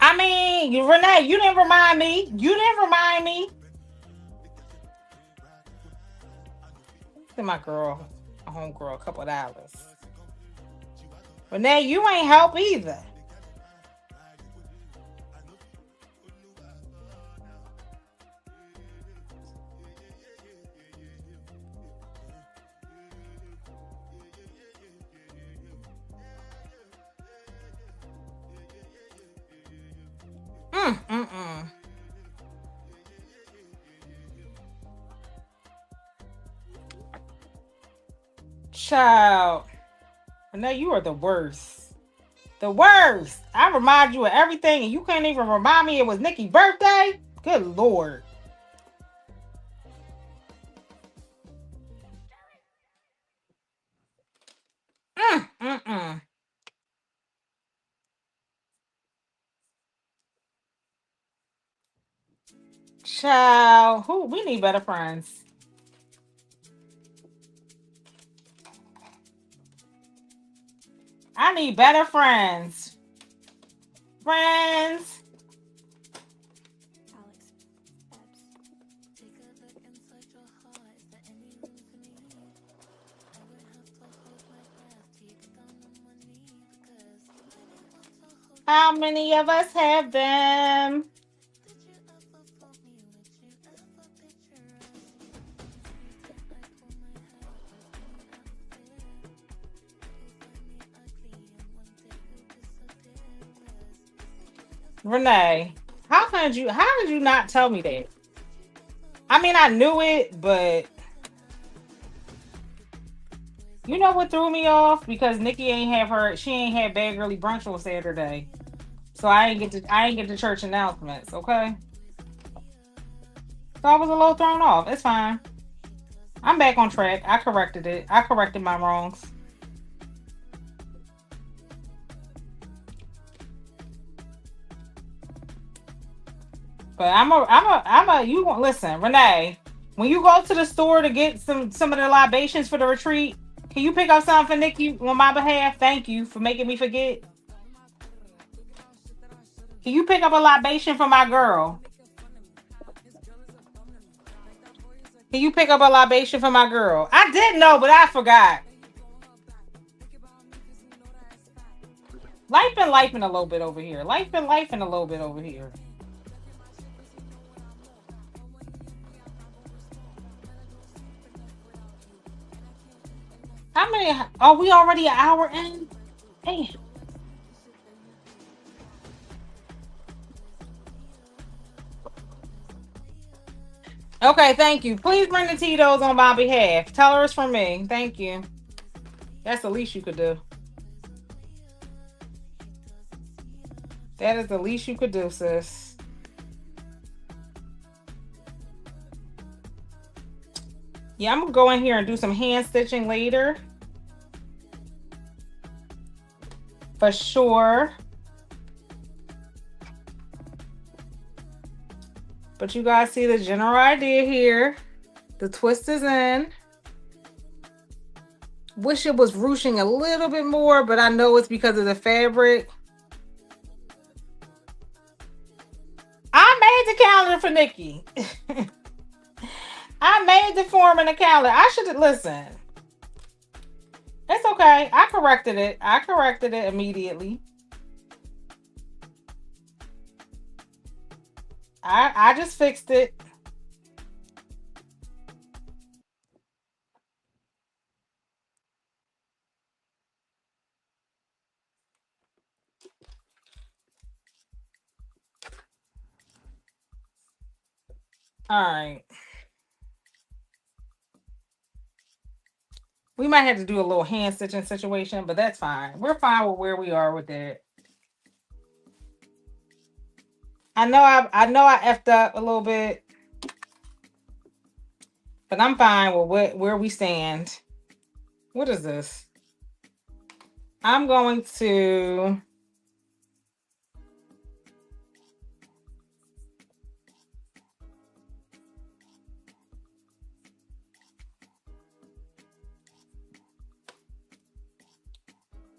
I mean, Renee, you didn't remind me. You didn't remind me. To my girl, a homegirl, a couple of dollars. Renee, you ain't help either. Mm. Child, Renee, you are the worst. The worst. I remind you of everything, and you can't even remind me it was Nikki's birthday. Good Lord. Mm. Child, who we need better friends. I need better friends. Friends. How many of us have them? Renee, how did you not tell me that? I mean, I knew it, but you know what threw me off? Because Nikki she ain't had Bad Girly Brunch on Saturday. So I ain't get the church announcements, okay? So I was a little thrown off. It's fine. I'm back on track. I corrected it. I corrected my wrongs. But you won't listen, Renee. When you go to the store to get some of the libations for the retreat, can you pick up something for Nikki on my behalf? Thank you for making me forget. Can you pick up a libation for my girl? Can you pick up a libation for my girl? I didn't know, but I forgot. Life been a little bit over here. Life been a little bit over here. How many are we already an hour in? Hey. Okay, thank you. Please bring the Tito's on my behalf. Tell her it's from me. Thank you. That's the least you could do. That is the least you could do, sis. Yeah, I'm gonna go in here and do some hand stitching later. For sure. But you guys see the general idea here. The twist is in. Wish it was ruching a little bit more, but I know it's because of the fabric. I made the calendar for Nikki. I made the form in the calendar. I should listen. It's okay. I corrected it. I corrected it immediately. I just fixed it. All right. We might have to do a little hand stitching situation, but that's fine. We're fine with where we are with that. I effed up a little bit, but I'm fine with where we stand. What is this? I'm going to.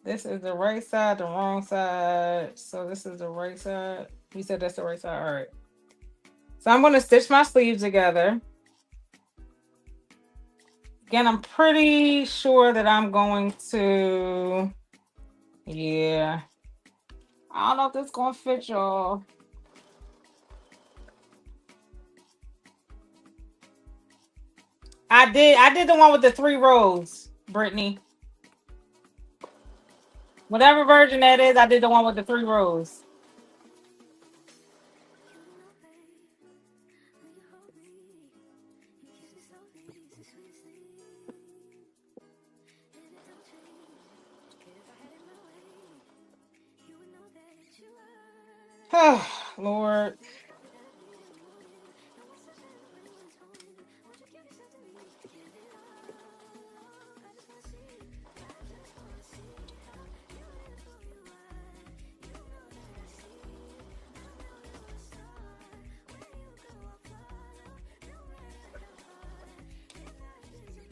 This is the right side, the wrong side. So this is the right side. We said that's the right side. All right. So I'm going to stitch my sleeves together. Again, I'm pretty sure that I'm going to. Yeah. I don't know if this is going to fit y'all. I did the one with the 3 rows, Brittany. Whatever version that is, I did the one with the 3 rows. Lord.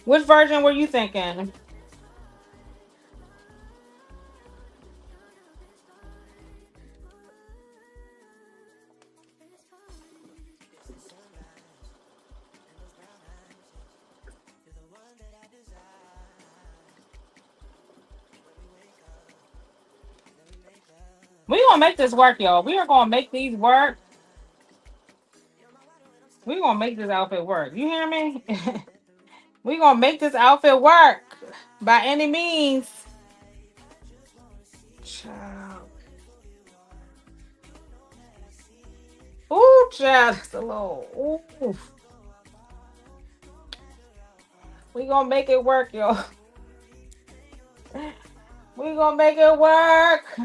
Which version were you thinking? We're gonna make this work, y'all. We are gonna make these work. We're gonna make this outfit work. You hear me? We're gonna make this outfit work by any means. Child. Ooh, child, it's a little. Ooh. We gonna make it work, y'all. We gonna make it work.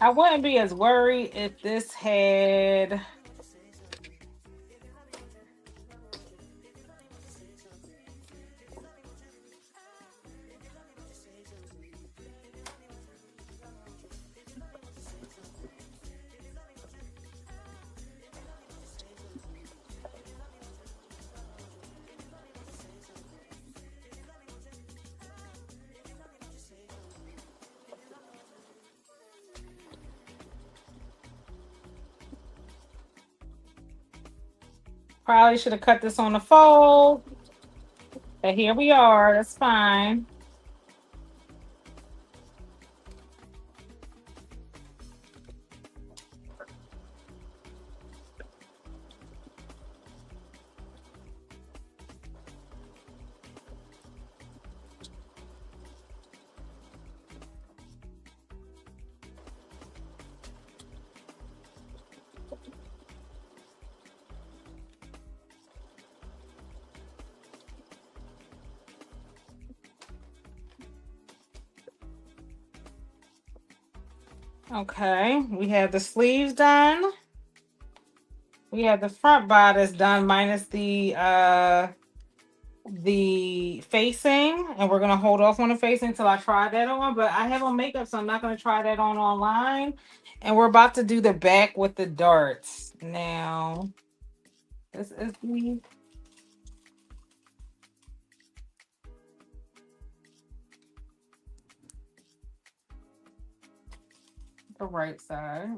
I wouldn't be as worried if this had. Probably should have cut this on the fold. But here we are. That's fine. Okay, we have the sleeves done. We have the front bodice done minus the facing, and we're gonna hold off on the facing until I try that on. But I have on makeup, so I'm not gonna try that on online. And we're about to do the back with the darts. Now, this is the right side.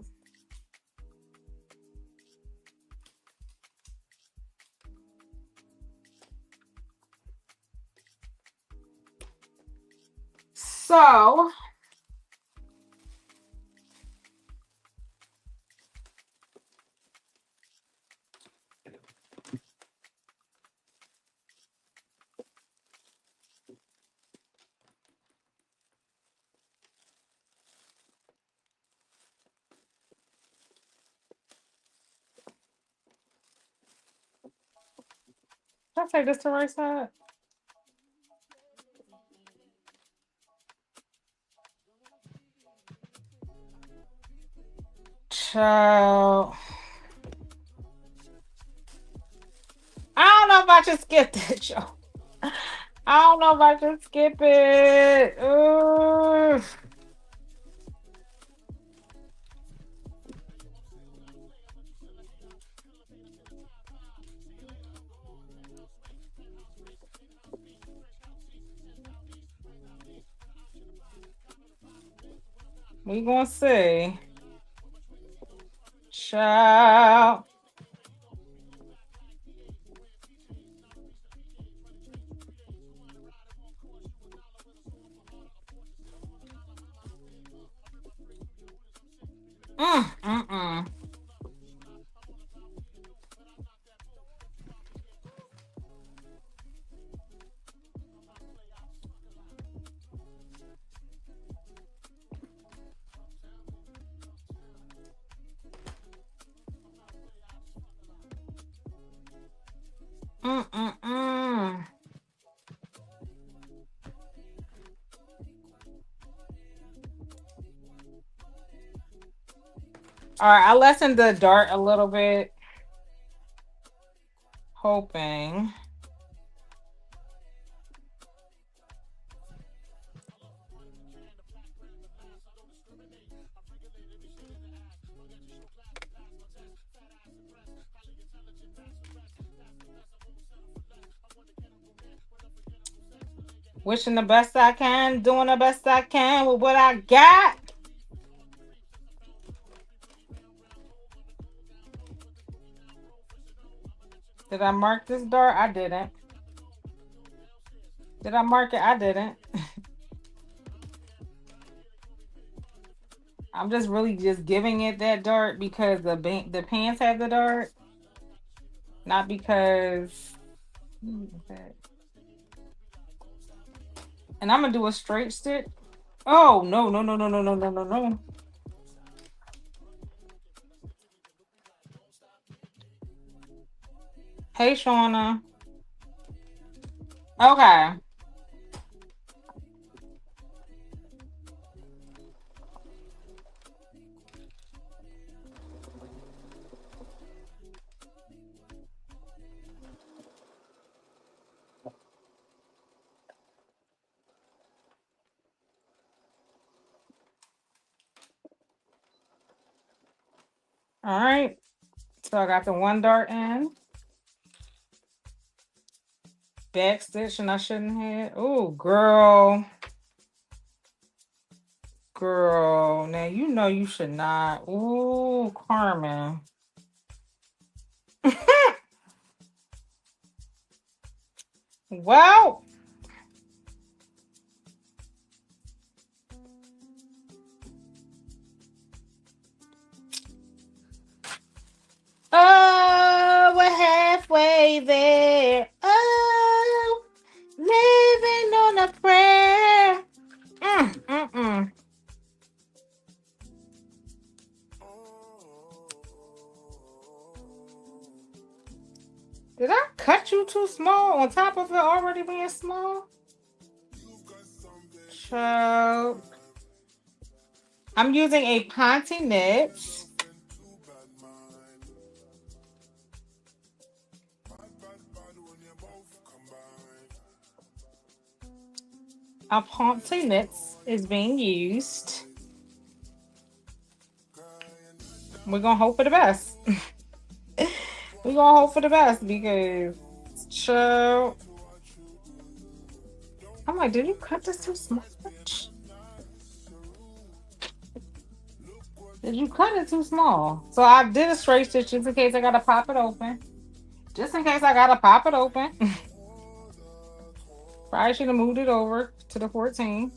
So did I say this the right side? Child. I don't know if I should skip that, y'all. I don't know if I should skip it. Ooh. We gonna see. Child. Mm, mm, mm. Mm, mm, mm. All right, I lessened the dart a little bit, hoping. Wishing the best I can, doing the best I can with what I got. Did I mark this dart? I didn't. Did I mark it? I didn't. I'm just really just giving it that dart because the pants have the dart, not because. And I'm gonna do a straight stitch. Oh no no no no no no no no no! Hey Shauna. Okay. All right. So I got the one dart in. Back stitch, and I shouldn't have. Oh, girl. Girl. Now you know you should not. Ooh, Carmen. Well. Oh, we're halfway there. Oh, living on a prayer. Mm. Did I cut you too small on top of it already being small? So I'm using a ponte knit. A ponte knit is being used. We're gonna hope for the best. We're gonna hope for the best because so I'm like, did you cut this too small? Did you cut it too small? So I did a straight stitch just in case I gotta pop it open. Just in case I gotta pop it open. Probably should have moved it over to the 14.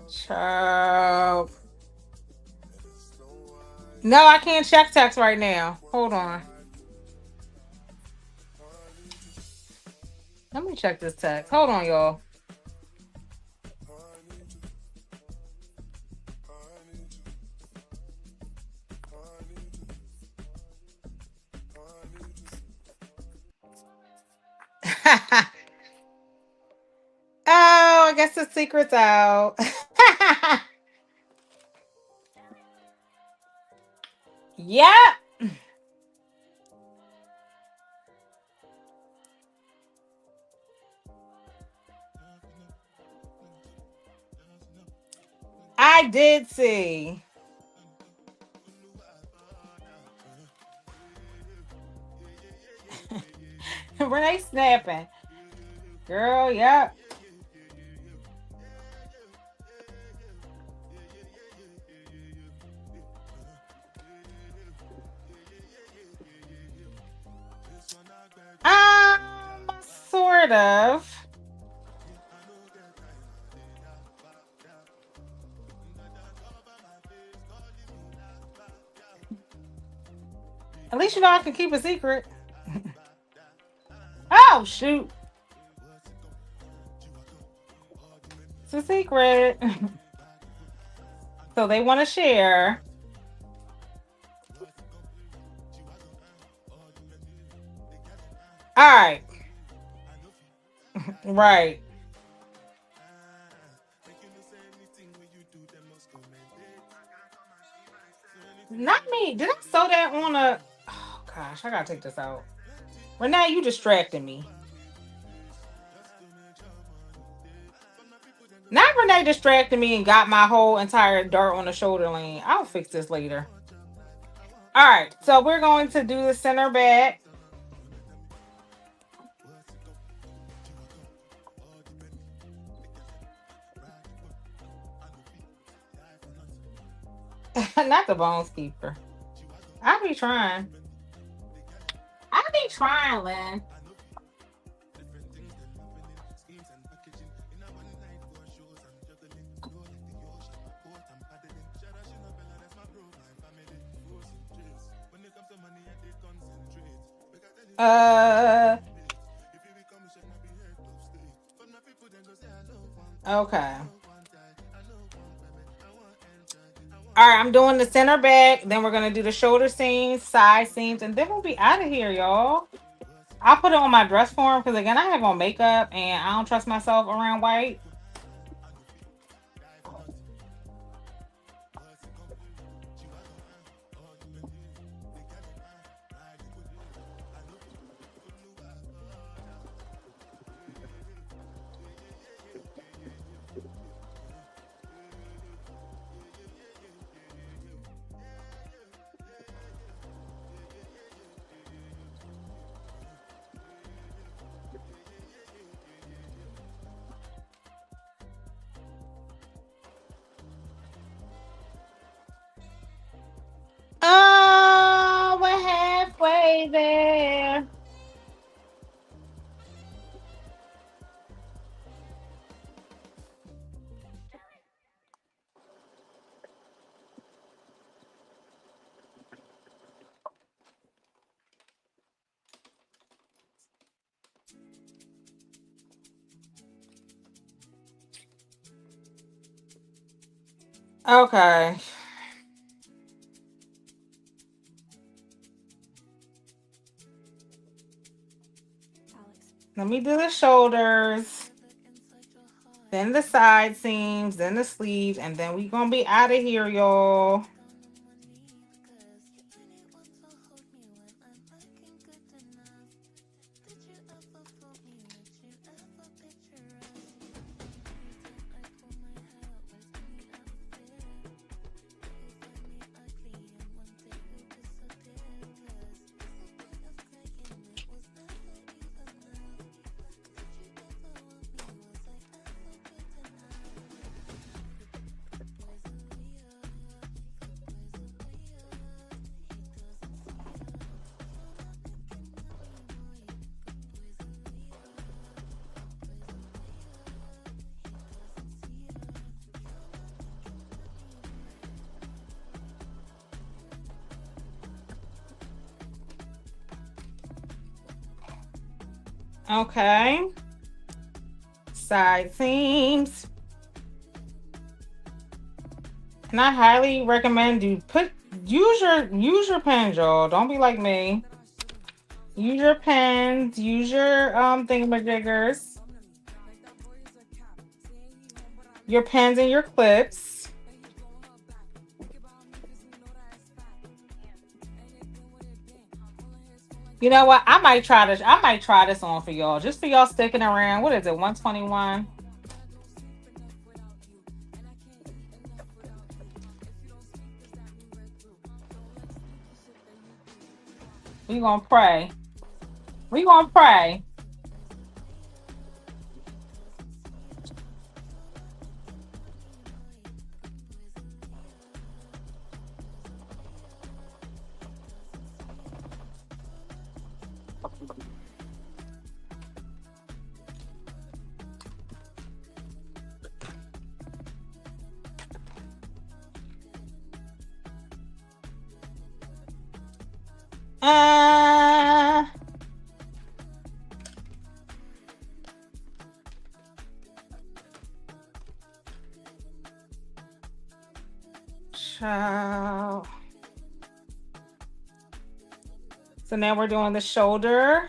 Child. No, I can't check text right now. Hold on. Let me check this text. Hold on, y'all. guess the secret's out. Yep. I did see. Renee snapping. Girl, yep. Sort of. At least you know I can keep a secret. Oh, shoot. It's a secret. So they want to share. All right. Right. Not me. Did I sew that on a... Oh, gosh. I got to take this out. Renee, you distracting me. Not Renee distracted me and got my whole entire dart on the shoulder lane. I'll fix this later. All right. So we're going to do the center back. Not the Bones Keeper. I be trying. I be trying, Lynn. Okay. All right, I'm doing the center back. Then we're going to do the shoulder seams, side seams, and then we'll be out of here, y'all. I'll put it on my dress form because, again, I have on makeup and I don't trust myself around white. Oh, we're halfway there. Okay. Let me do the shoulders, then the side seams, then the sleeves, and then we're going to be out of here, y'all. Okay. Side seams. And I highly recommend you use your pens, y'all. Don't be like me. Use your pens, use your thingamajiggers. your pens and your clips. You know what? I might try this. I might try this on for y'all, just for y'all sticking around. What is it? 121. We gonna pray. We gonna pray. Uh, Ciao. So now we're doing the shoulder.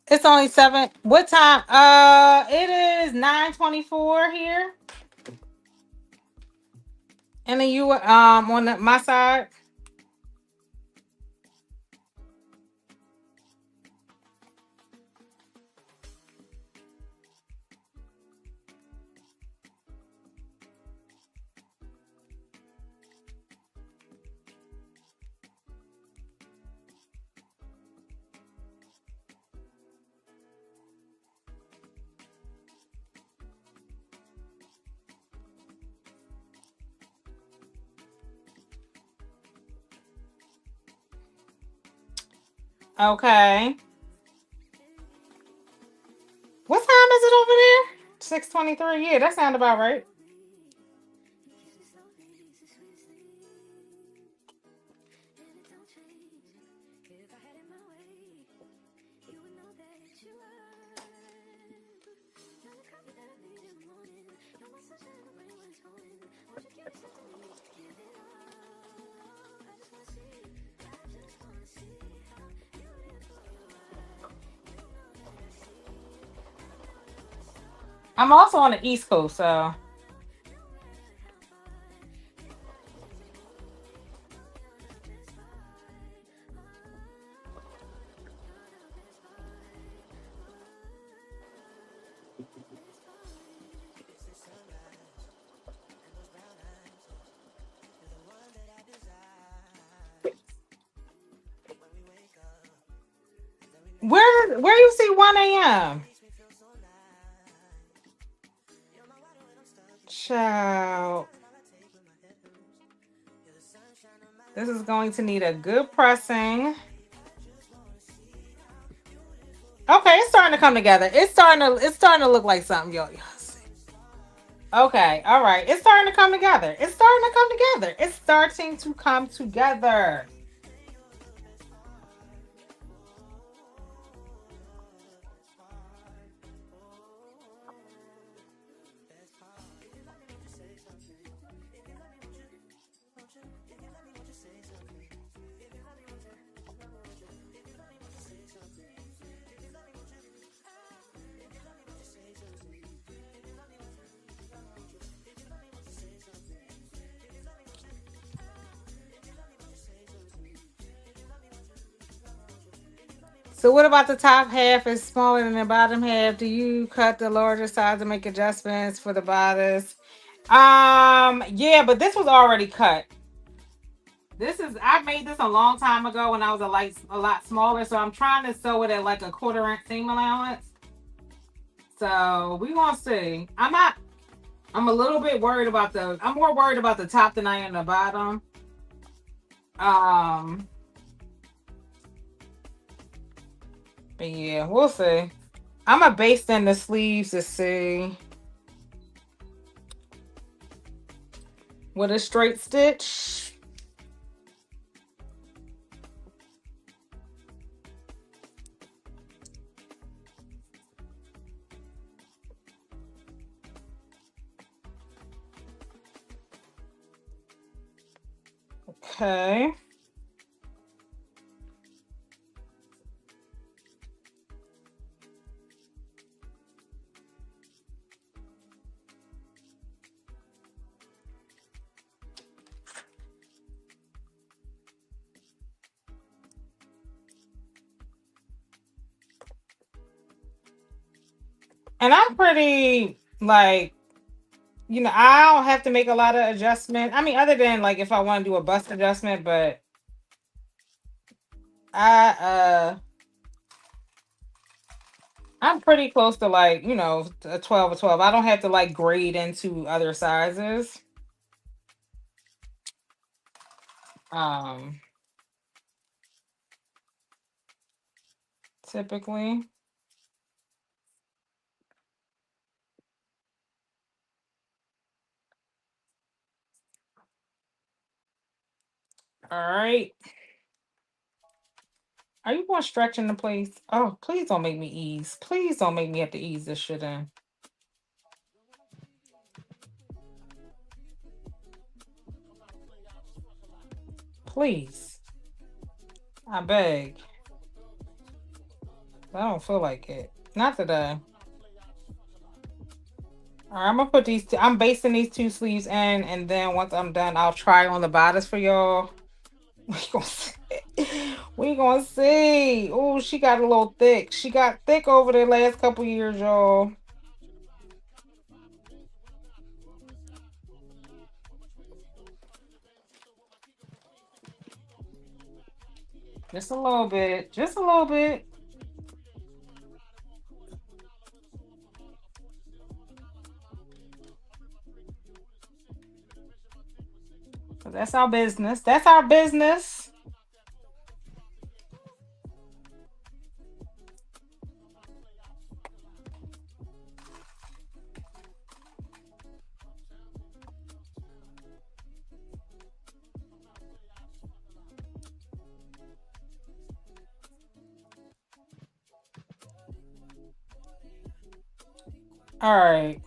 It's only 7. What time? It is 9:24 here. And then you on my side. Okay. What time is it over there? 6:23. Yeah, that sounds about right. I'm also on the East Coast, so. Where you see 1 a.m.? Child. This is going to need a good pressing. Okay, it's starting to come together. It's starting to look like something, y'all. Okay, all right. It's starting to come together. It's starting to come together. It's starting to come together. So what about the top half is smaller than the bottom half? Do you cut the larger size to make adjustments for the bodice? Yeah, but this was already cut. I made this a long time ago when I was a lot smaller, so I'm trying to sew it at like a quarter-inch seam allowance. So we gonna see. I'm a little bit worried about I'm more worried about the top than I am the bottom. Um, but yeah, we'll see. I'm gonna baste in the sleeves to see with a straight stitch. Okay. And I'm pretty like, I don't have to make a lot of adjustment. I mean, other than like if I want to do a bust adjustment, but I I'm pretty close to like, a 12 or 12. I don't have to like grade into other sizes. Um Typically. All right. Are you going to stretch into place? Oh, please don't make me ease. Please don't make me have to ease this shit in. Please. I beg. I don't feel like it. Not today. All right, I'm gonna put these. I'm basting these two sleeves in, and then once I'm done, I'll try on the bodice for y'all. We gonna see. We gonna see. Oh, she got a little thick. She got thick over the last couple years, y'all. Just a little bit. Just a little bit. That's our business. That's our business. All right.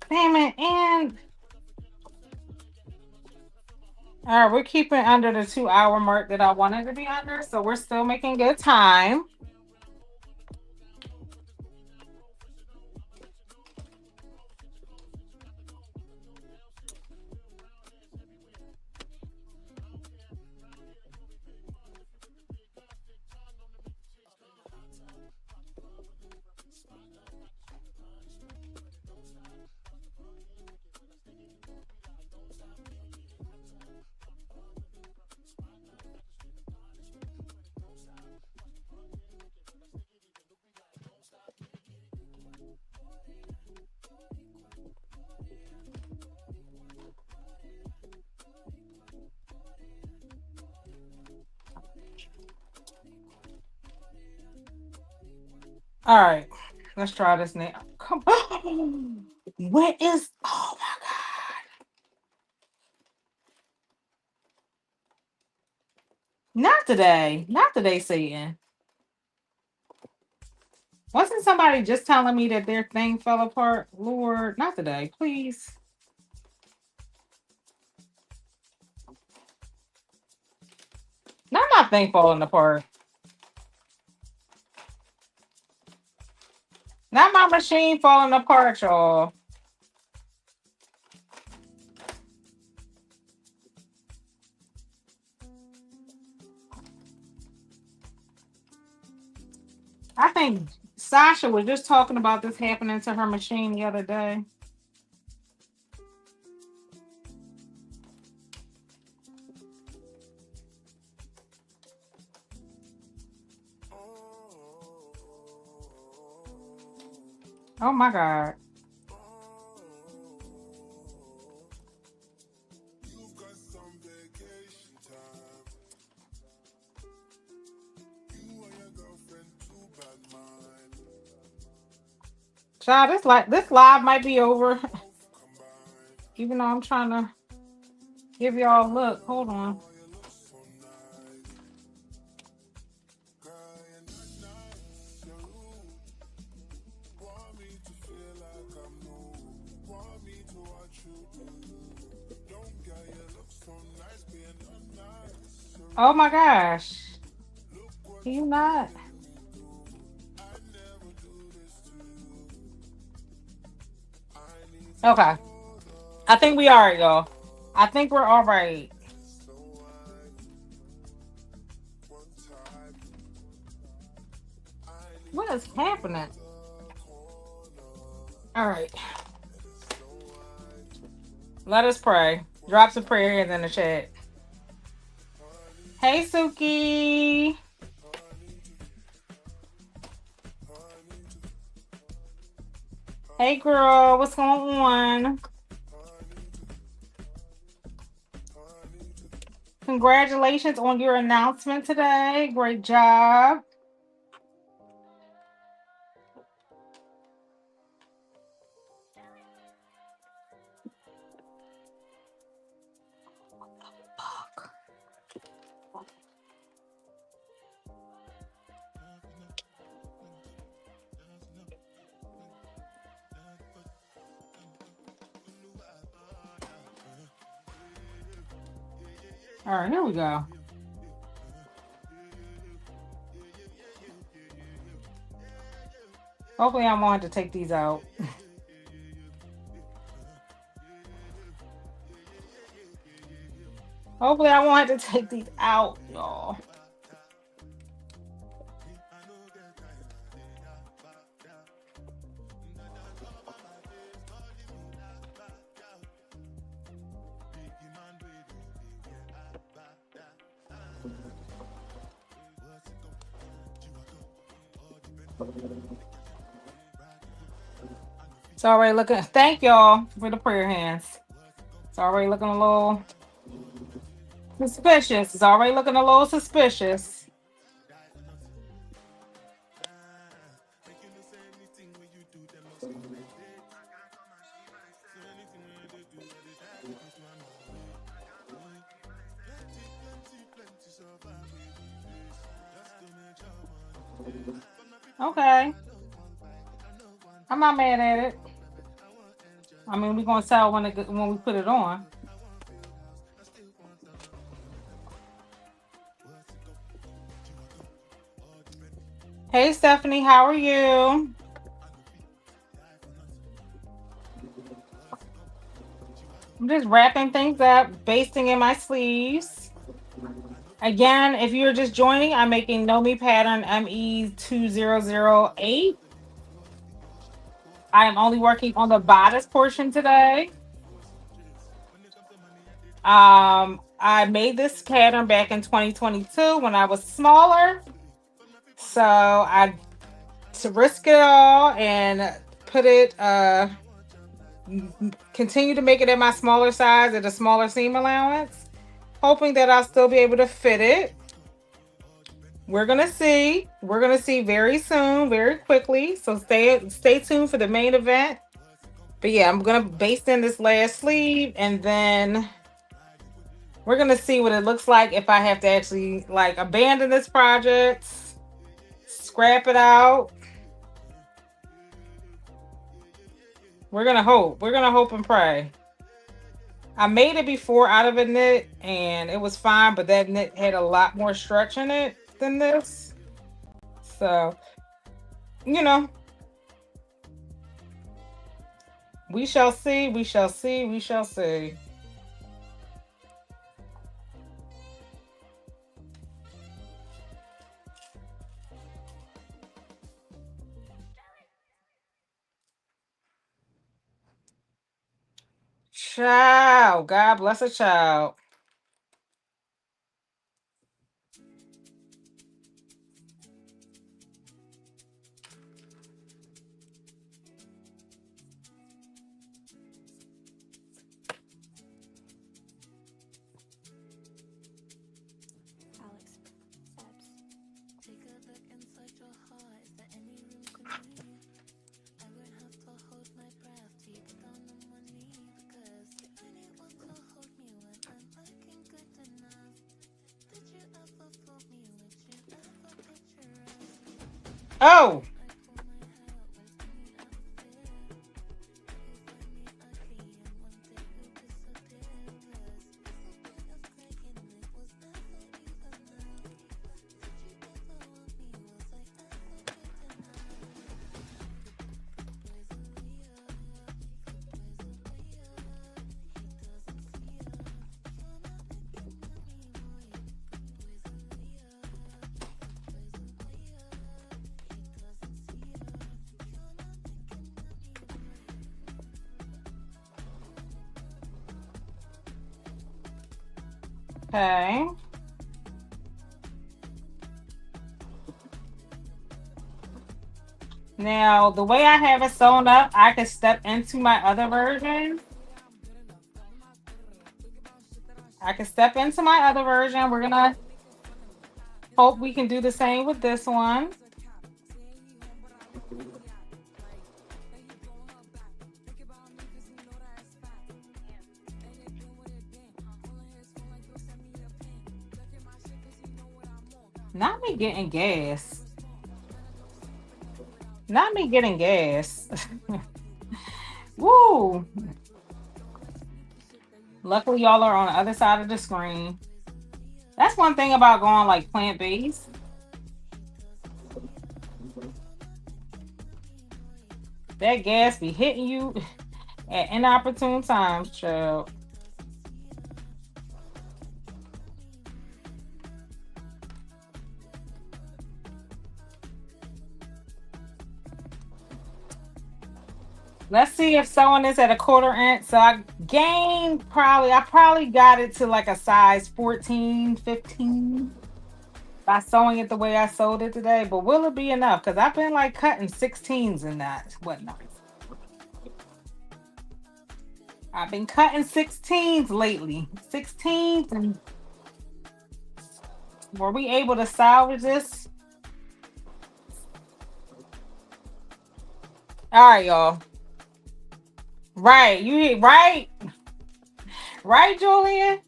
Damn it. And all right, we're keeping under the 2 hour mark that I wanted to be under, so we're still making good time. All right, let's try this now. Come on. What is? Oh my god! Not today. Not today, Satan. Wasn't somebody just telling me that their thing fell apart? Lord, not today, please. Not my thing falling apart. my machine falling apart, y'all. I think Sasha was just talking about this happening to her machine the other day. Oh my God. Child, this live might be over. Even though I'm trying to give y'all a look. Hold on. Oh my gosh. Can you not? Okay. I think we are, y'all. I think we're all right. What is happening? All right. Let us pray. Drop some prayers in the chat. Hey, Suki. Hey, girl. What's going on? Congratulations on your announcement today. Great job. All right, here we go. Hopefully I wanted to take these out. Hopefully I wanted to take these out, y'all. It's already looking, thank y'all for the prayer hands. It's already looking a little suspicious. It's already looking a little suspicious. Okay. I'm not mad at it. I mean, we're gonna tell when we put it on. Hey, Stephanie, how are you? I'm just wrapping things up, basting in my sleeves. Again, if you're just joining, I'm making Know Me Pattern ME2008. I am only working on the bodice portion today. I made this pattern back in 2022 when I was smaller. So I to risk it all and put it continue to make it at my smaller size at a smaller seam allowance, hoping that I'll still be able to fit it. We're gonna see very soon, very quickly, so stay tuned for the main event. But yeah, I'm gonna baste in this last sleeve, and then we're gonna see what it looks like if I have to actually like abandon this project, scrap it out. We're gonna hope and pray. I made it before out of a knit and it was fine, but that knit had a lot more stretch in it than this. So, you know, We shall see. We shall see. We shall see. Child. God bless a child. Oh. Okay. Now, the way I have it sewn up, I can step into my other version. I can step into my other version. We're going to hope we can do the same with this one. Not me getting gas. Not me getting gas. Woo. Luckily, y'all are on the other side of the screen. That's one thing about going like plant-based. That gas be hitting you at inopportune times, child. Let's see if sewing is at a 1/4 inch. So I probably got it to like a size 14, 15 by sewing it the way I sewed it today. But will it be enough? Because I've been like cutting 16s and that whatnot. I've been cutting 16s lately. 16s. And were we able to salvage this? All right, y'all. Right. You right. Right, Julian?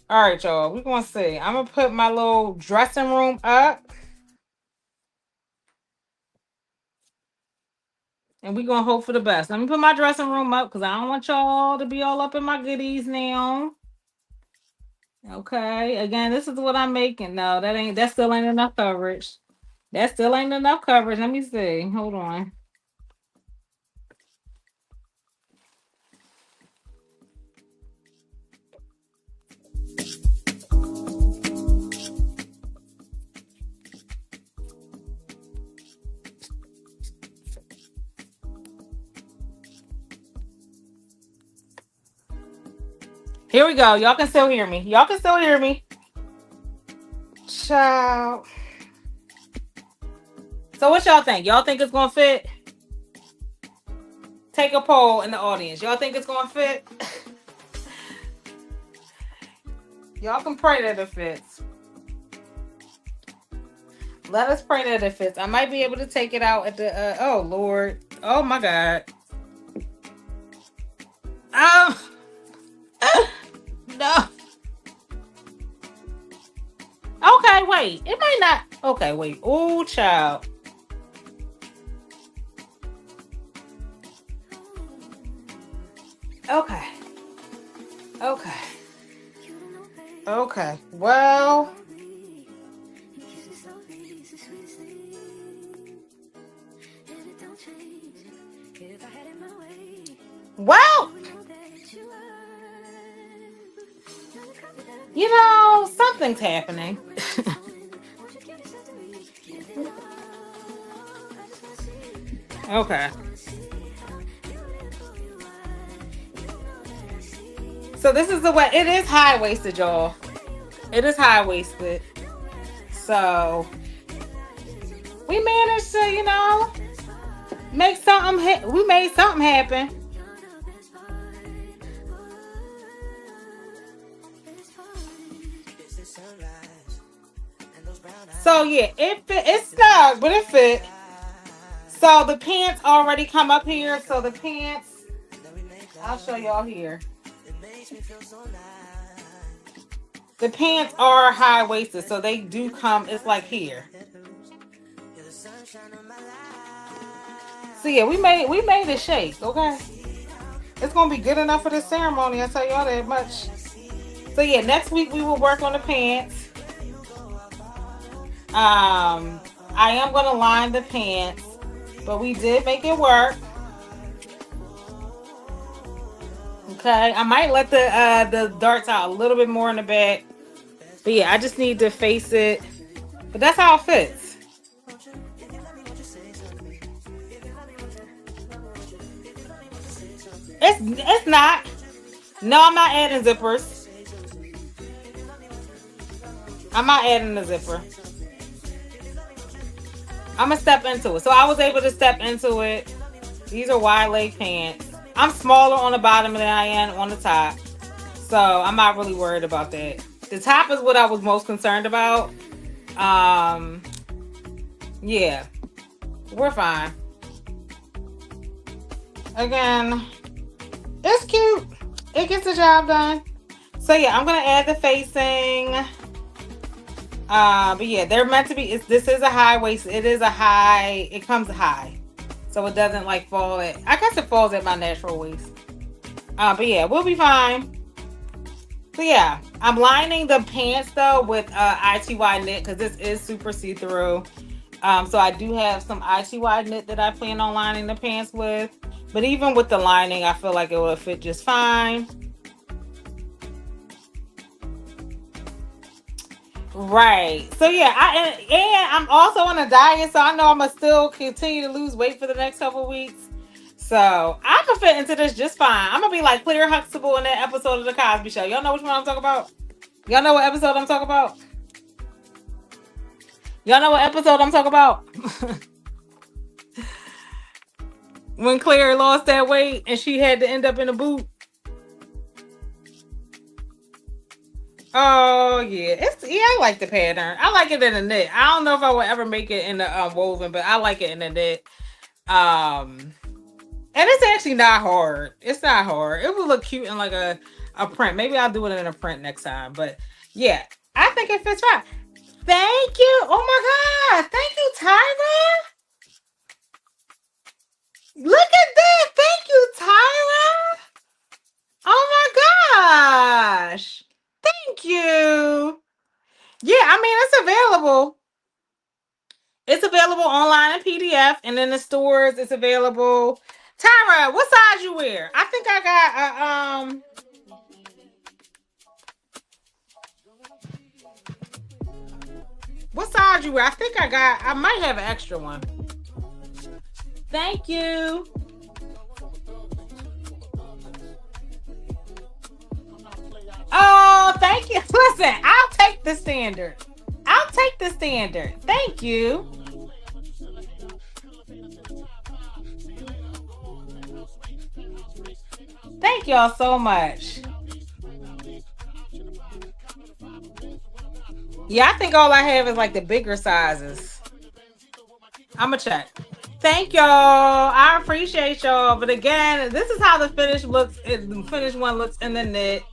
All right, y'all. We're going to see. I'm going to put my little dressing room up. And we're going to hope for the best. Let me put my dressing room up because I don't want y'all to be all up in my goodies now. Okay. Again, this is what I'm making. No, that still ain't enough coverage. That still ain't enough coverage. Let me see. Hold on. Here we go. Y'all can still hear me. Y'all can still hear me. Ciao. So what y'all think? Y'all think it's gonna fit? Take a poll in the audience. Y'all think it's gonna fit? Y'all can pray that it fits. Let us pray that it fits. I might be able to take it out at the oh Lord. Oh my God. No. Okay, wait. It might not. Okay, wait. Oh, child. Okay. Okay. Okay. Well. You know, something's happening. Okay. So this is the way it is high-waisted, y'all. It is high-waisted. So we managed to, you know, make something we made something happen. So yeah, it's snug, but it fit. So the pants already come up here. So the pants, I'll show y'all here. The pants are high-waisted, so they do come, it's like here. So yeah, we made it shake, okay? It's gonna be good enough for the ceremony, I'll tell y'all that much. So yeah, next week we will work on the pants. I am gonna line the pants, but we did make it work. Okay, I might let the darts out a little bit more in the back. But yeah, I just need to face it. But that's how it fits. It's not. No, I'm not adding zippers. I'm not adding the zipper. I'm gonna step into it. So I was able to step into it. These are wide leg pants. I'm smaller on the bottom than I am on the top. So I'm not really worried about that. The top is what I was most concerned about. Yeah, we're fine. Again, it's cute. It gets the job done. So yeah, I'm gonna add the facing. But yeah, they're meant to be. This is a high waist. It is a high. It comes high, so it doesn't like fall at. I guess it falls at my natural waist. But yeah, we'll be fine. So yeah, I'm lining the pants though with ITY knit because this is super see-through. So I do have some ITY knit that I plan on lining the pants with. But even with the lining, I feel like it will fit just fine. Right. So yeah, and I'm also on a diet, so I know I'm gonna still continue to lose weight for the next couple of weeks. So I'm gonna fit into this just fine. I'm gonna be like Claire Huxtable in that episode of The Cosby Show. Y'all know which one I'm talking about? Y'all know what episode I'm talking about? Y'all know what episode I'm talking about? When Claire lost that weight and she had to end up in a boot. Oh yeah, I like the pattern. I like it in the knit. I don't know if I will ever make it in the woven, but I like it in the knit. And it's actually not hard. It's not hard. It will look cute in like a print. Maybe I'll do it in a print next time. But yeah, I think it fits right. Thank you. Oh my God. Thank you, Tyra. Look at that. Thank you, Tyra. Oh my gosh. Thank you. Yeah, I mean, it's available. It's available online in PDF, and in the stores, it's available. Tyra, what size you wear? I think I got a what size you wear? I think I might have an extra one. Thank you. Oh, thank you. Listen, I'll take the standard. I'll take the standard. Thank you. Thank y'all so much. Yeah, I think all I have is like the bigger sizes. I'm gonna check. Thank y'all. I appreciate y'all. But again, this is how the finished looks. The finished one looks in the knit.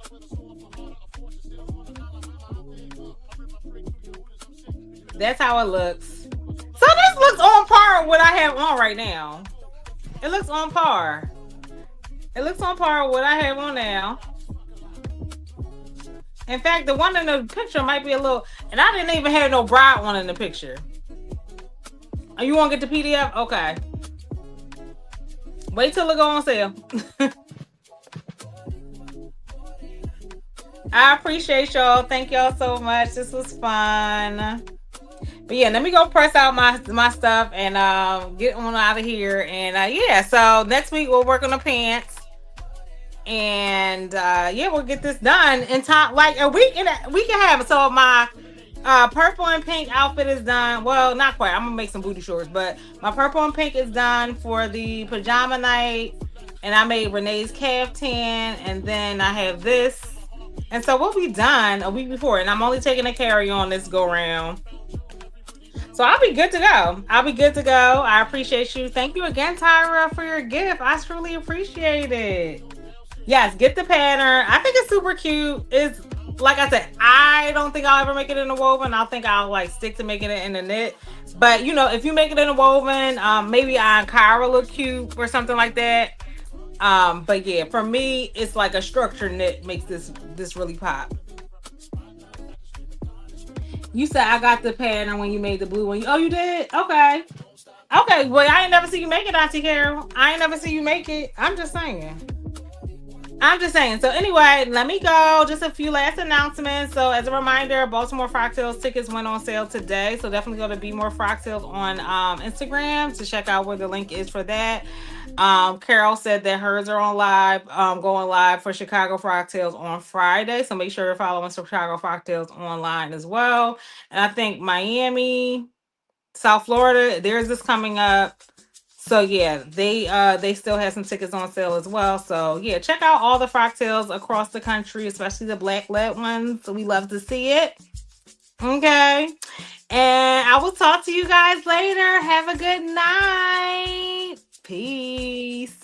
That's how it looks. So this looks on par with what I have on right now. It looks on par. It looks on par with what I have on now. In fact, the one in the picture might be a little... And I didn't even have no bride one in the picture. Oh, you want to get the PDF? Okay. Wait till it go on sale. I appreciate y'all. Thank y'all so much. This was fun. But yeah, let me go press out my stuff and get on out of here. And yeah, so next week we'll work on the pants. And yeah, we'll get this done in time, like a week and a week and a half. So my purple and pink outfit is done. Well, not quite. I'm gonna make some booty shorts, but my purple and pink is done for the pajama night. And I made Renee's caftan, and then I have this. And so we'll be done a week before. And I'm only taking a carry on this go round. So I'll be good to go. I'll be good to go. I appreciate you. Thank you again, Tyra, for your gift. I truly appreciate it. Yes, get the pattern. I think it's super cute. It's like I said, I don't think I'll ever make it in a woven. I think I'll like stick to making it in the knit. But you know, if you make it in a woven, maybe on Kyra look cute or something like that. But yeah, for me, it's like a structured knit makes this really pop. You said I got the pattern when you made the blue one. Oh, you did? Okay. Okay. Well, I ain't never see you make it, Auntie Carol. I ain't never see you make it. I'm just saying. I'm just saying. So anyway, let me go. Just a few last announcements. So as a reminder, Baltimore Frock Tales tickets went on sale today. So definitely go to Be More Frock Tales on Instagram to check out where the link is for that. Carol said that hers are on live, going live for Chicago Frock Tales on Friday. So make sure you're following Chicago Frock Tales online as well. And I think Miami, South Florida, there's this coming up. So yeah, they still have some tickets on sale as well. So yeah, check out all the frock tails across the country, especially the black led ones. So we love to see it. Okay. And I will talk to you guys later. Have a good night. Peace.